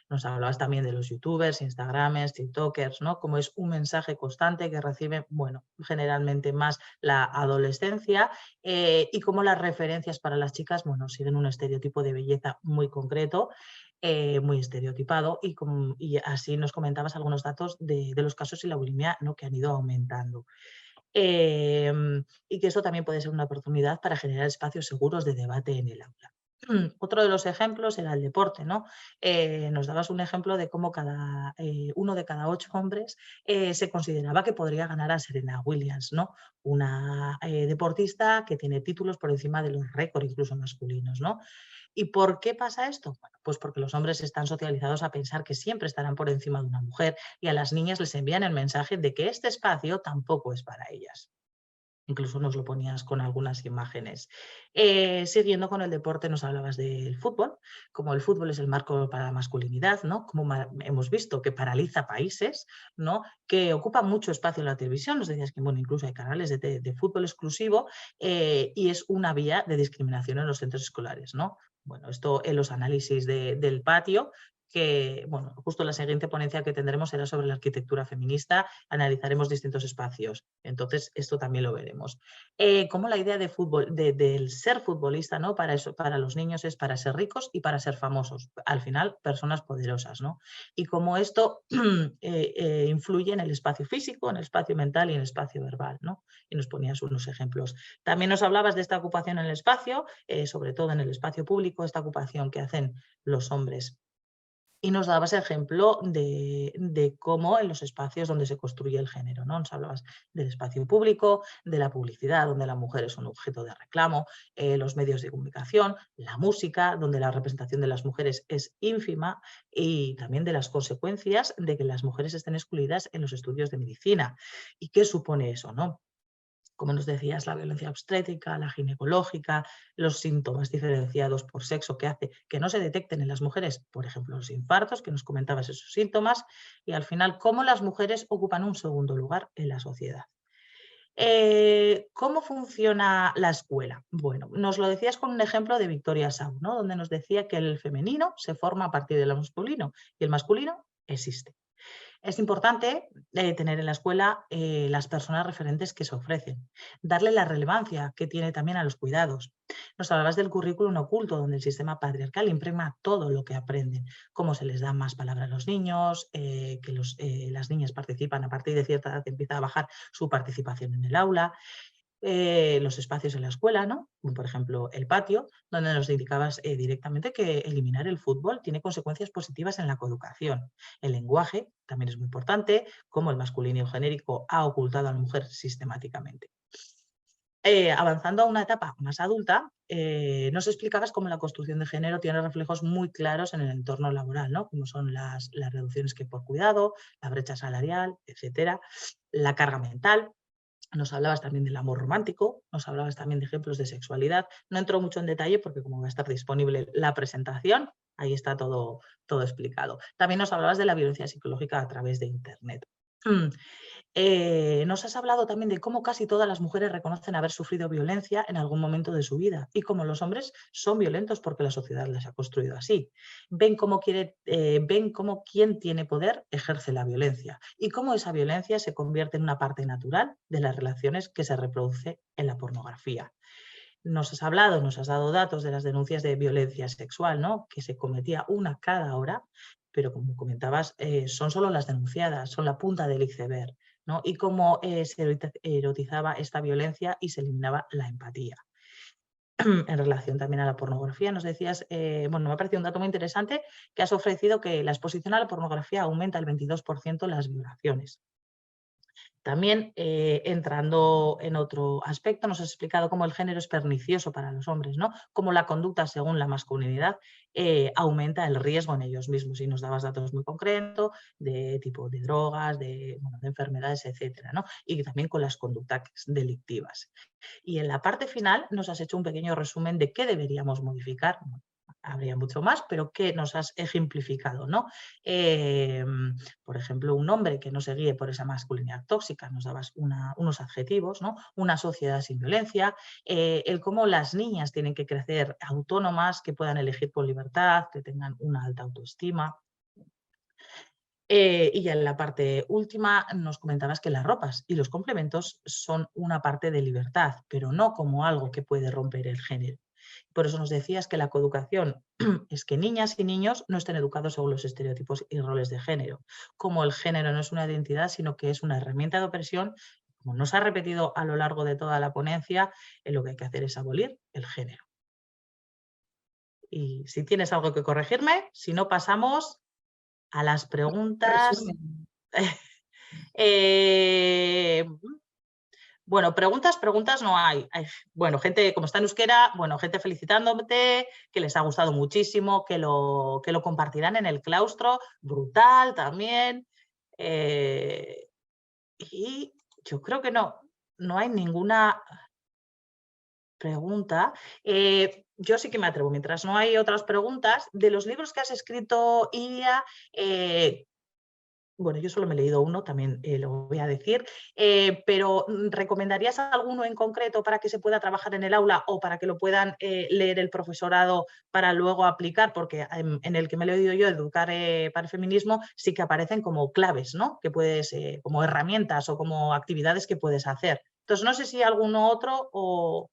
Speaker 1: Nos hablabas también de los youtubers, instagramers, tiktokers, ¿no? Como es un mensaje constante que recibe, bueno, generalmente más la adolescencia, y como las referencias para las chicas, bueno, siguen un estereotipo de belleza muy concreto, muy estereotipado, y así nos comentabas algunos datos de los casos y la bulimia, ¿no? Que han ido aumentando. Y que eso también puede ser una oportunidad para generar espacios seguros de debate en el aula. Otro de los ejemplos era el deporte, ¿no? Nos dabas un ejemplo de cómo uno de cada 8 hombres se consideraba que podría ganar a Serena Williams, ¿no? Una deportista que tiene títulos por encima de los récords, incluso masculinos, ¿no? ¿Y por qué pasa esto? Bueno, pues porque los hombres están socializados a pensar que siempre estarán por encima de una mujer, y a las niñas les envían el mensaje de que este espacio tampoco es para ellas. Incluso nos lo ponías con algunas imágenes. Siguiendo con el deporte, nos hablabas del fútbol, como el fútbol es el marco para la masculinidad, ¿no? Como hemos visto que paraliza países, ¿no? Que ocupa mucho espacio en la televisión. Nos decías que, bueno, incluso hay canales de fútbol exclusivo, y es una vía de discriminación en los centros escolares, ¿no? Bueno, esto en los análisis del patio, que, bueno, justo la siguiente ponencia que tendremos será sobre la arquitectura feminista, analizaremos distintos espacios. Entonces, esto también lo veremos. Como la idea de fútbol, del ser futbolista, ¿no? Para eso, para los niños es para ser ricos y para ser famosos. Al final, personas poderosas, ¿no? Y cómo esto influye en el espacio físico, en el espacio mental y en el espacio verbal, ¿no? Y nos ponías unos ejemplos. También nos hablabas de esta ocupación en el espacio, sobre todo en el espacio público, esta ocupación que hacen los hombres. Y nos dabas ejemplo de cómo en los espacios donde se construye el género, ¿no? Nos hablabas del espacio público, de la publicidad, donde la mujer es un objeto de reclamo, los medios de comunicación, la música, donde la representación de las mujeres es ínfima, y también de las consecuencias de que las mujeres estén excluidas en los estudios de medicina. ¿Y qué supone eso, no? Como nos decías, la violencia obstétrica, la ginecológica, los síntomas diferenciados por sexo que hace que no se detecten en las mujeres, por ejemplo, los infartos, que nos comentabas esos síntomas, y al final, cómo las mujeres ocupan un segundo lugar en la sociedad. ¿Cómo funciona la escuela? Bueno, nos lo decías con un ejemplo de Victoria Sau, ¿no? Donde nos decía que el femenino se forma a partir del masculino y el masculino existe. Es importante tener en la escuela las personas referentes que se ofrecen, darle la relevancia que tiene también a los cuidados. Nos hablabas del currículum oculto, donde el sistema patriarcal impregna todo lo que aprenden, cómo se les da más palabra a los niños, que las niñas participan a partir de cierta edad, empieza a bajar su participación en el aula, los espacios en la escuela, ¿no? Como por ejemplo el patio, donde nos indicabas directamente que eliminar el fútbol tiene consecuencias positivas en la coeducación. El lenguaje también es muy importante, como el masculino genérico ha ocultado a la mujer sistemáticamente. Avanzando a una etapa más adulta, nos explicabas cómo la construcción de género tiene reflejos muy claros en el entorno laboral, ¿no? Como son las reducciones que por cuidado, la brecha salarial, etcétera, la carga mental. Nos hablabas también del amor romántico, nos hablabas también de ejemplos de sexualidad. No entro mucho en detalle porque como va a estar disponible la presentación, ahí está todo explicado. También nos hablabas de la violencia psicológica a través de Internet. Nos has hablado también de cómo casi todas las mujeres reconocen haber sufrido violencia en algún momento de su vida, y cómo los hombres son violentos porque la sociedad les ha construido así. Ven cómo quien tiene poder ejerce la violencia, y cómo esa violencia se convierte en una parte natural de las relaciones que se reproduce en la pornografía. Nos has hablado, nos has dado datos de las denuncias de violencia sexual, ¿no? Que se cometía una cada hora, pero como comentabas, son solo las denunciadas, son la punta del iceberg, ¿no? Y cómo se erotizaba esta violencia y se eliminaba la empatía. En relación también a la pornografía, nos decías, bueno, me ha parecido un dato muy interesante, que has ofrecido que la exposición a la pornografía aumenta el 22% las violaciones. También, entrando en otro aspecto, nos has explicado cómo el género es pernicioso para los hombres, ¿no? Cómo la conducta según la masculinidad aumenta el riesgo en ellos mismos, y nos dabas datos muy concretos de tipo de drogas, bueno, de enfermedades, etcétera, ¿no? Y también con las conductas delictivas. Y en la parte final nos has hecho un pequeño resumen de qué deberíamos modificar. Bueno, habría mucho más, pero qué nos has ejemplificado, ¿no? Por ejemplo, un hombre que no se guíe por esa masculinidad tóxica, nos dabas unos adjetivos, ¿no? Una sociedad sin violencia, el cómo las niñas tienen que crecer autónomas, que puedan elegir con libertad, que tengan una alta autoestima. Y ya en la parte última nos comentabas que las ropas y los complementos son una parte de libertad, pero no como algo que puede romper el género. Por eso nos decías que la coeducación es que niñas y niños no estén educados según los estereotipos y roles de género. Como el género no es una identidad, sino que es una herramienta de opresión, como nos ha repetido a lo largo de toda la ponencia, lo que hay que hacer es abolir el género. Y si tienes algo que corregirme, si no pasamos a las preguntas.
Speaker 2: Resumen.
Speaker 1: Eh, bueno, preguntas no hay. Bueno, gente, como está en euskera, bueno, gente felicitándote, que les ha gustado muchísimo, que lo compartirán en el claustro, brutal también. Y yo creo que no hay ninguna pregunta. Yo sí que me atrevo, mientras no hay otras preguntas, de los libros que has escrito, Iria, bueno, yo solo me he leído uno, también lo voy a decir, pero ¿recomendarías alguno en concreto para que se pueda trabajar en el aula o para que lo puedan leer el profesorado para luego aplicar? Porque en el que me lo he leído yo, Educar para el Feminismo, sí que aparecen como claves, ¿no? Que puedes, como herramientas o como actividades que puedes hacer. Entonces, no sé si alguno otro o...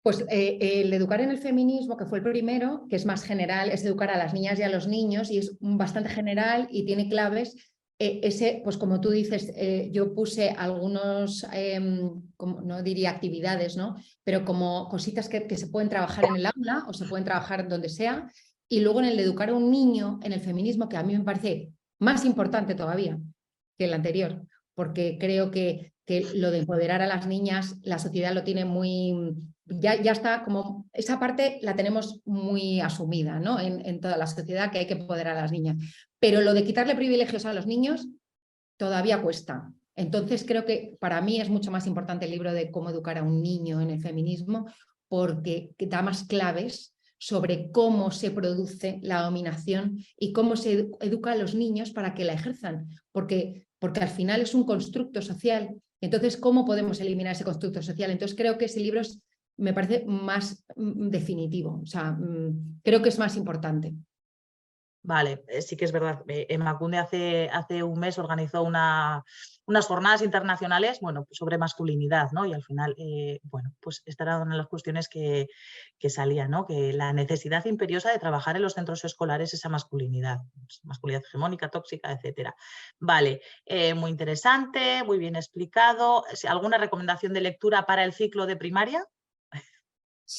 Speaker 2: Pues el educar en el feminismo, que fue el primero, que es más general, es educar a las niñas y a los niños y es bastante general y tiene claves. Ese, pues como tú dices, yo puse algunos, no diría actividades, ¿no? Pero como cositas que se pueden trabajar en el aula o se pueden trabajar donde sea. Y luego en el de educar a un niño en el feminismo, que a mí me parece más importante todavía que el anterior, porque creo que lo de empoderar a las niñas, la sociedad lo tiene muy... Ya está como... Esa parte la tenemos muy asumida, ¿no? En toda la sociedad, que hay que empoderar a las niñas. Pero lo de quitarle privilegios a los niños todavía cuesta. Entonces creo que para mí es mucho más importante el libro de cómo educar a un niño en el feminismo, porque da más claves sobre cómo se produce la dominación y cómo se educa a los niños para que la ejerzan, porque al final es un constructo social. Entonces, ¿cómo podemos eliminar ese constructo social? Entonces, creo que ese libro me parece más definitivo, o sea, creo que es más importante.
Speaker 1: Vale, sí que es verdad. Emakunde hace un mes organizó unas jornadas internacionales, bueno, sobre masculinidad, ¿no? Y al final, bueno, pues esta era una de las cuestiones que salía, ¿no? Que la necesidad imperiosa de trabajar en los centros escolares esa masculinidad, masculinidad hegemónica, tóxica, etcétera. Vale, muy interesante, muy bien explicado. ¿Alguna recomendación de lectura para el ciclo de primaria?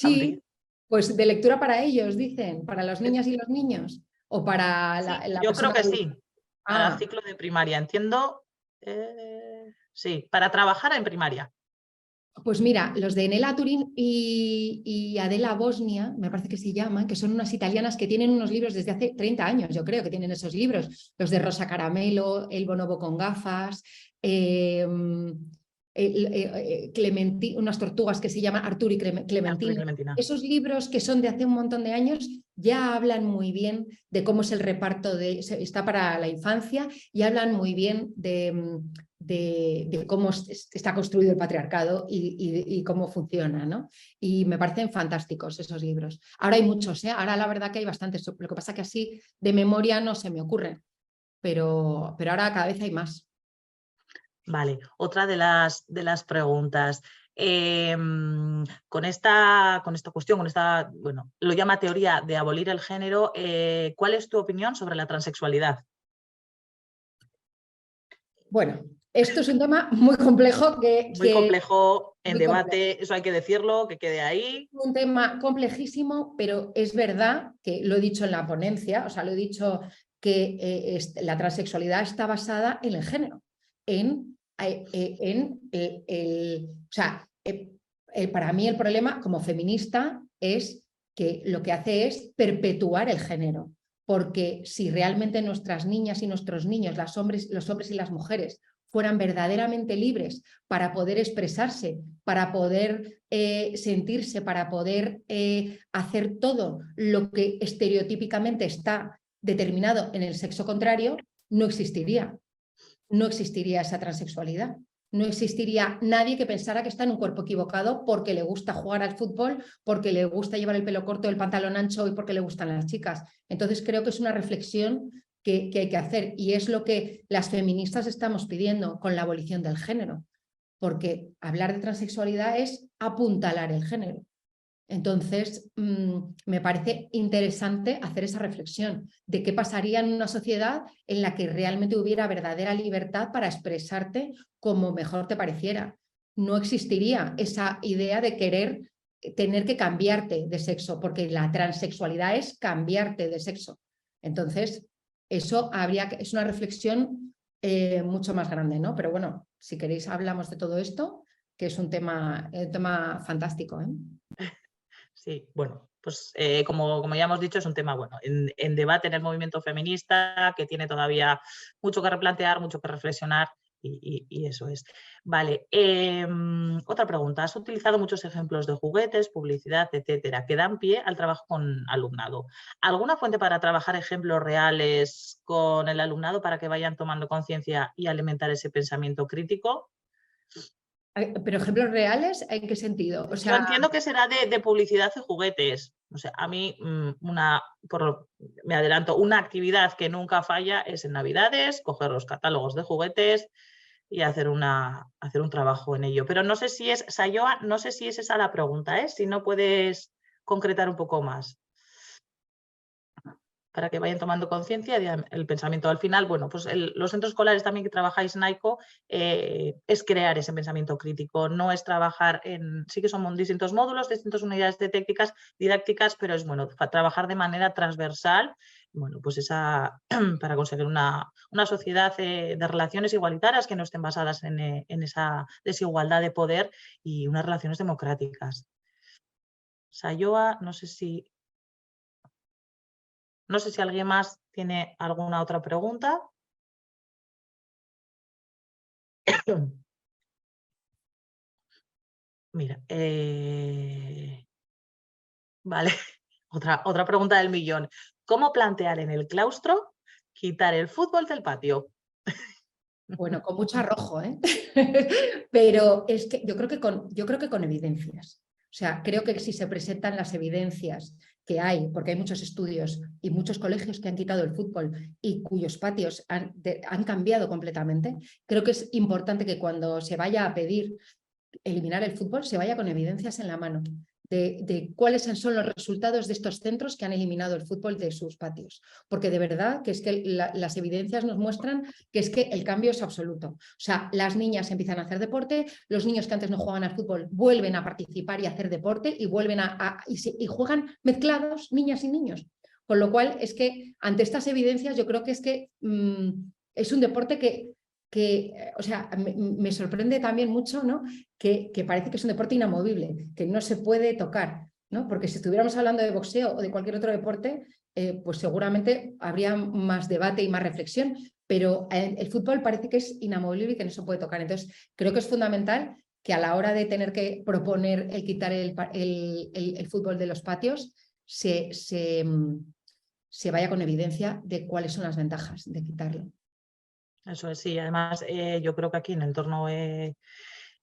Speaker 1: ¿Habría?
Speaker 2: Sí, pues de lectura para ellos, dicen, para las niñas y los niños, o para
Speaker 1: Sí,
Speaker 2: la
Speaker 1: yo creo
Speaker 2: persona
Speaker 1: que
Speaker 2: adulta.
Speaker 1: sí, para el
Speaker 2: Ah,
Speaker 1: ciclo de primaria, entiendo. Sí, para trabajar en primaria.
Speaker 2: pues mira, los de Nela Turin y Adela Bosnia, me parece que se llaman, que son unas italianas que tienen unos libros desde hace 30 años, yo creo que tienen esos libros, los de Rosa Caramelo, El bonobo con gafas, unas tortugas que se llaman Arturo y
Speaker 1: Arturo y
Speaker 2: Clementina.
Speaker 1: Clementina.
Speaker 2: Esos libros que son de hace un montón de años ya hablan muy bien de cómo es el reparto, está para la infancia y hablan muy bien de cómo está construido el patriarcado y cómo funciona, ¿no? Y me parecen fantásticos esos libros. Ahora hay muchos, ¿eh? Ahora la verdad que hay bastantes, lo que pasa que así de memoria no se me ocurre, pero ahora cada vez hay más.
Speaker 1: Vale, otra de las preguntas. Con esta cuestión, bueno, lo llama teoría de abolir el género, ¿cuál es tu opinión sobre la transexualidad?
Speaker 2: Bueno, esto es un tema muy complejo
Speaker 1: Muy complejo, en
Speaker 2: muy complejo.
Speaker 1: debate, eso hay que decirlo, que quede ahí.
Speaker 2: Un tema complejísimo, pero es verdad que lo he dicho en la ponencia, o sea, lo he dicho que la transexualidad está basada en el género, o sea, para mí el problema como feminista es que lo que hace es perpetuar el género, porque si realmente nuestras niñas y nuestros niños, los hombres y las mujeres, fueran verdaderamente libres para poder expresarse, para poder sentirse, para poder hacer todo lo que estereotípicamente está determinado en el sexo contrario, no existiría. No existiría esa transexualidad. No existiría nadie que pensara que está en un cuerpo equivocado porque le gusta jugar al fútbol, porque le gusta llevar el pelo corto, el pantalón ancho y porque le gustan las chicas. Entonces creo que es una reflexión que hay que hacer. Y es lo que las feministas estamos pidiendo con la abolición del género, porque hablar de transexualidad es apuntalar el género. Entonces, me parece interesante hacer esa reflexión de qué pasaría en una sociedad en la que realmente hubiera verdadera libertad para expresarte como mejor te pareciera. No existiría esa idea de querer tener que cambiarte de sexo, porque la transexualidad es cambiarte de sexo. Entonces, eso es una reflexión mucho más grande, ¿no? Pero bueno, si queréis hablamos de todo esto, que es un tema fantástico, ¿eh?
Speaker 1: Sí, bueno, pues como ya hemos dicho, es un tema bueno en debate en el movimiento feminista, que tiene todavía mucho que replantear, mucho que reflexionar, y eso es. Vale, otra pregunta. Has utilizado muchos ejemplos de juguetes, publicidad, etcétera, que dan pie al trabajo con alumnado. ¿Alguna fuente para trabajar ejemplos reales con el alumnado para que vayan tomando conciencia y alimentar ese pensamiento crítico?
Speaker 2: Pero ejemplos reales, ¿en qué sentido? O
Speaker 1: Yo
Speaker 2: sea,
Speaker 1: entiendo que será de publicidad y juguetes. O sea, a mí, me adelanto, una actividad que nunca falla es en Navidades, coger los catálogos de juguetes y hacer un trabajo en ello. Pero no sé si es, Sayoa, no sé si es esa la pregunta, ¿eh? Si no puedes concretar un poco más para que vayan tomando conciencia del pensamiento. Al final, bueno, pues los centros escolares también que trabajáis en AICO es crear ese pensamiento crítico, no es trabajar sí que son distintos módulos, distintas unidades didácticas, pero es bueno trabajar de manera transversal, bueno, pues para conseguir una sociedad de relaciones igualitarias que no estén basadas en esa desigualdad de poder y unas relaciones democráticas. Sayoa, no sé si alguien más tiene alguna otra pregunta. Mira, vale, otra pregunta del millón. ¿Cómo plantear en el claustro quitar el fútbol del patio?
Speaker 2: bueno, con mucho arrojo, ¿eh? Pero es que yo creo que con evidencias. O sea, creo que si se presentan las evidencias que hay, porque hay muchos estudios y muchos colegios que han quitado el fútbol y cuyos patios han cambiado completamente, creo que es importante que cuando se vaya a pedir eliminar el fútbol se vaya con evidencias en la mano de cuáles son los resultados de estos centros que han eliminado el fútbol de sus patios. Porque de verdad que es que las evidencias nos muestran que es que el cambio es absoluto. O sea, las niñas empiezan a hacer deporte, los niños que antes no jugaban al fútbol vuelven a participar y a hacer deporte y vuelven y juegan mezclados niñas y niños. Con lo cual es que ante estas evidencias yo creo que es un deporte o sea, me sorprende también mucho, ¿no? Que parece que es un deporte inamovible, que no se puede tocar, ¿no? Porque si estuviéramos hablando de boxeo o de cualquier otro deporte, pues seguramente habría más debate y más reflexión, pero el fútbol parece que es inamovible y que no se puede tocar. Entonces, creo que es fundamental que a la hora de tener que proponer el quitar el fútbol de los patios, se vaya con evidencia de cuáles son las ventajas de quitarlo.
Speaker 1: Eso es, sí. Además, yo creo que aquí en el entorno de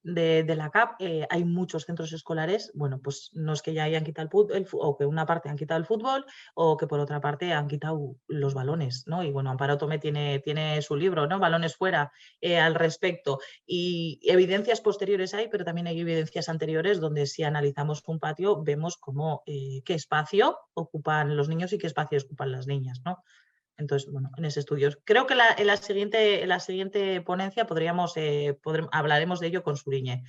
Speaker 1: la CAP hay muchos centros escolares, bueno, pues no es que ya hayan quitado o que una parte han quitado el fútbol o que por otra parte han quitado los balones, ¿no? Y bueno, Amparo Tome tiene su libro, ¿no? Balones fuera al respecto. Y evidencias posteriores hay, pero también hay evidencias anteriores donde si analizamos un patio vemos qué espacio ocupan los niños y qué espacio ocupan las niñas, ¿no? Entonces, bueno, en ese estudio. Creo que en la siguiente ponencia hablaremos de ello con Suriñe.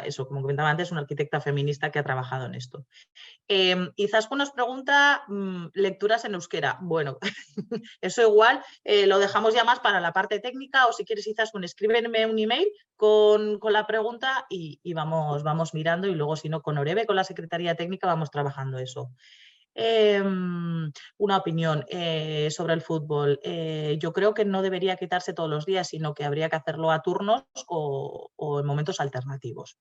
Speaker 1: Eso, como comentaba antes, una arquitecta feminista que ha trabajado en esto. Izaskun nos pregunta lecturas en euskera. Bueno, eso igual lo dejamos ya más para la parte técnica, o si quieres, Izaskun, escríbeme un email con la pregunta y vamos mirando, y luego, si no, con Orebe, con la Secretaría Técnica, vamos trabajando eso. Una opinión sobre el fútbol. Yo creo que no debería quitarse todos los días, sino que habría que hacerlo a turnos o en momentos alternativos.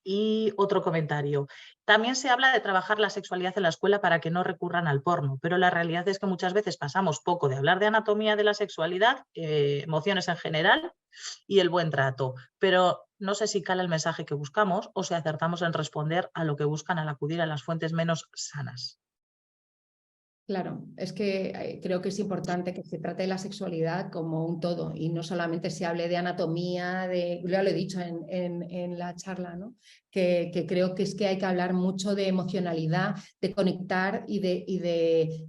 Speaker 1: Y otro comentario. También se habla de trabajar la sexualidad en la escuela para que no recurran al porno, pero la realidad es que muchas veces pasamos poco de hablar de anatomía de la sexualidad, emociones en general y el buen trato. Pero no sé si cala el mensaje que buscamos o si acertamos en responder a lo que buscan al acudir a las fuentes menos sanas.
Speaker 2: Claro, es que creo que es importante que se trate de la sexualidad como un todo y no solamente se hable de anatomía, ya lo he dicho en la charla, ¿no? Que creo que es que hay que hablar mucho de emocionalidad, de conectar y que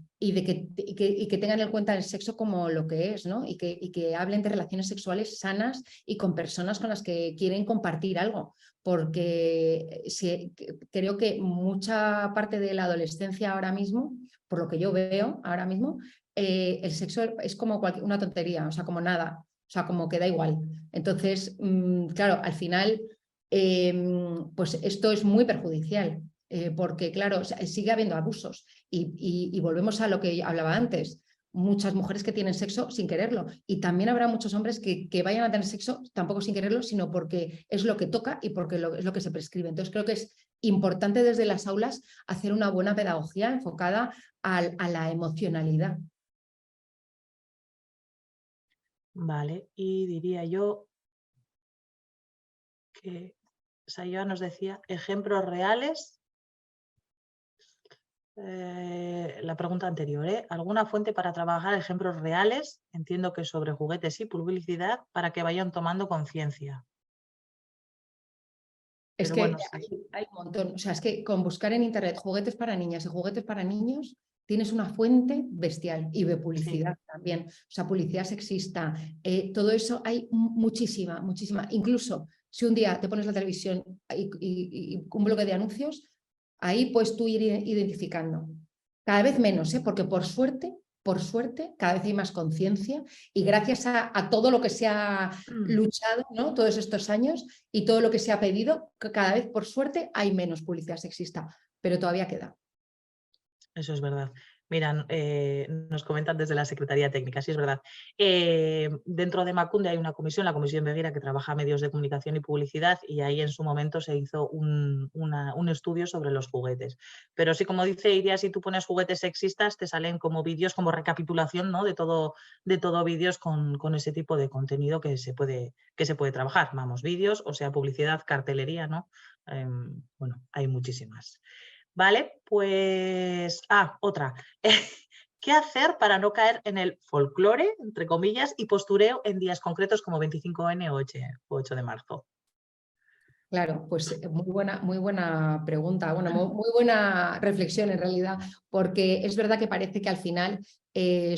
Speaker 2: tengan en cuenta el sexo como lo que es, ¿no? Y que hablen de relaciones sexuales sanas y con personas con las que quieren compartir algo, porque creo que mucha parte de la adolescencia ahora mismo, por lo que yo veo ahora mismo, el sexo es como una tontería, o sea, como nada, o sea, como que da igual. Entonces, claro, al final, pues esto es muy perjudicial, porque, claro, sigue habiendo abusos y volvemos a lo que hablaba antes. Muchas mujeres que tienen sexo sin quererlo y también habrá muchos hombres que vayan a tener sexo tampoco sin quererlo, sino porque es lo que toca y porque es lo que se prescribe. Entonces creo que es importante desde las aulas hacer una buena pedagogía enfocada a la emocionalidad.
Speaker 1: Vale, y diría yo que Sayoa nos decía ejemplos reales. La pregunta anterior, ¿alguna fuente para trabajar ejemplos reales? Entiendo que sobre juguetes y publicidad para que vayan tomando conciencia.
Speaker 2: Es
Speaker 1: Pero
Speaker 2: que
Speaker 1: bueno, sí.
Speaker 2: hay un montón, o sea, es que con buscar en internet juguetes para niñas y juguetes para niños tienes una fuente bestial y de
Speaker 1: Sí.
Speaker 2: publicidad también, o sea, publicidad sexista, todo eso hay muchísima, muchísima. Incluso si un día te pones la televisión y un bloque de anuncios, ahí puedes tú ir identificando. Cada vez menos, porque por suerte, cada vez hay más conciencia y gracias a todo lo que se ha luchado, ¿no? Todos estos años y todo lo que se ha pedido, cada vez, por suerte, hay menos publicidad sexista, pero todavía queda.
Speaker 1: Eso es verdad. Mira, nos comentan desde la Secretaría Técnica, sí es verdad. Dentro de Emakunde hay una comisión, la Comisión Beguira, que trabaja medios de comunicación y publicidad, y ahí en su momento se hizo un estudio sobre los juguetes. Pero sí, como dice Iria, si tú pones juguetes sexistas, te salen como vídeos, como recapitulación, ¿no? de todo vídeos con ese tipo de contenido que se puede trabajar. Vamos, vídeos, o sea, publicidad, cartelería, ¿no? Bueno, hay muchísimas. Vale, pues... otra. ¿Qué hacer para no caer en el folclore, entre comillas, y postureo en días concretos como 25N o 8 de marzo?
Speaker 2: Claro, pues muy buena pregunta, bueno, muy buena reflexión en realidad, porque es verdad que parece que al final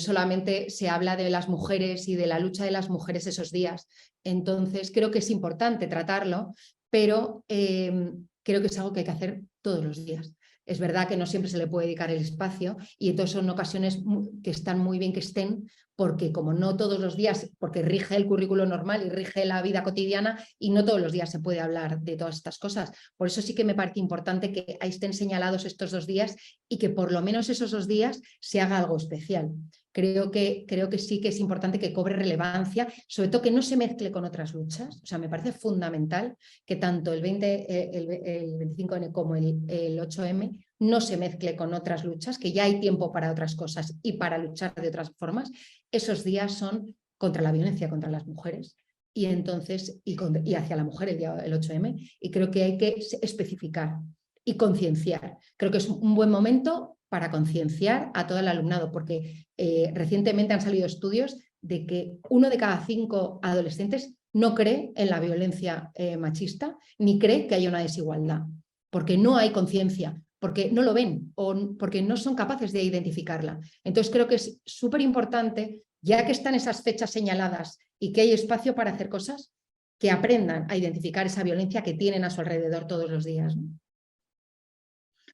Speaker 2: solamente se habla de las mujeres y de la lucha de las mujeres esos días. Entonces, creo que es importante tratarlo, pero creo que es algo que hay que hacer todos los días. Es verdad que no siempre se le puede dedicar el espacio y entonces son ocasiones que están muy bien que estén, porque como no todos los días, porque rige el currículo normal y rige la vida cotidiana y no todos los días se puede hablar de todas estas cosas. Por eso sí que me parece importante que ahí estén señalados estos 2 días y que por lo menos esos 2 días se haga algo especial. Creo que sí que es importante que cobre relevancia, sobre todo que no se mezcle con otras luchas. O sea, me parece fundamental que tanto el 25N como el 8M no se mezcle con otras luchas, que ya hay tiempo para otras cosas y para luchar de otras formas. Esos días son contra la violencia contra las mujeres y entonces y hacia la mujer el 8M, y creo que hay que especificar y concienciar. Creo que es un buen momento para concienciar a todo el alumnado, porque recientemente han salido estudios de que 1 de cada 5 adolescentes no cree en la violencia machista ni cree que haya una desigualdad, porque no hay conciencia, porque no lo ven o porque no son capaces de identificarla. Entonces creo que es súper importante, ya que están esas fechas señaladas y que hay espacio para hacer cosas, que aprendan a identificar esa violencia que tienen a su alrededor todos los días, ¿no?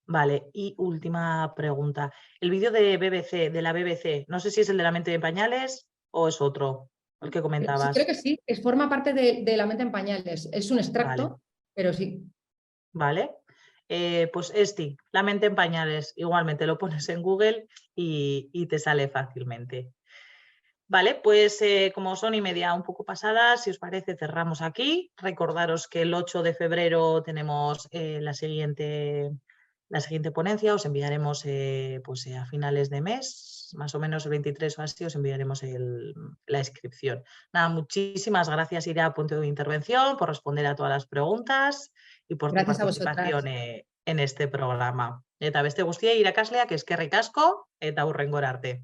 Speaker 1: Vale, y última pregunta. El vídeo de la BBC, no sé si es el de la mente en pañales o es otro, el que
Speaker 2: Sí, creo
Speaker 1: comentabas.
Speaker 2: que sí, forma parte de La mente en pañales. Es un
Speaker 1: Vale,
Speaker 2: extracto, pero sí.
Speaker 1: vale. Pues la mente en pañales, igualmente lo pones en Google y te sale fácilmente. Vale, pues como son 1:30 un poco pasadas, si os parece cerramos aquí. Recordaros que el 8 de febrero tenemos la siguiente ponencia, os enviaremos pues, a finales de mes, más o menos el 23 o así, os enviaremos la inscripción. Nada, muchísimas gracias, Ira, por tu intervención, por responder a todas las preguntas y por tu
Speaker 2: Gracias a
Speaker 1: participación
Speaker 2: vosotras.
Speaker 1: en este programa. Eta beste guztiei irakasleak eskerrik asko eta hurrengora arte.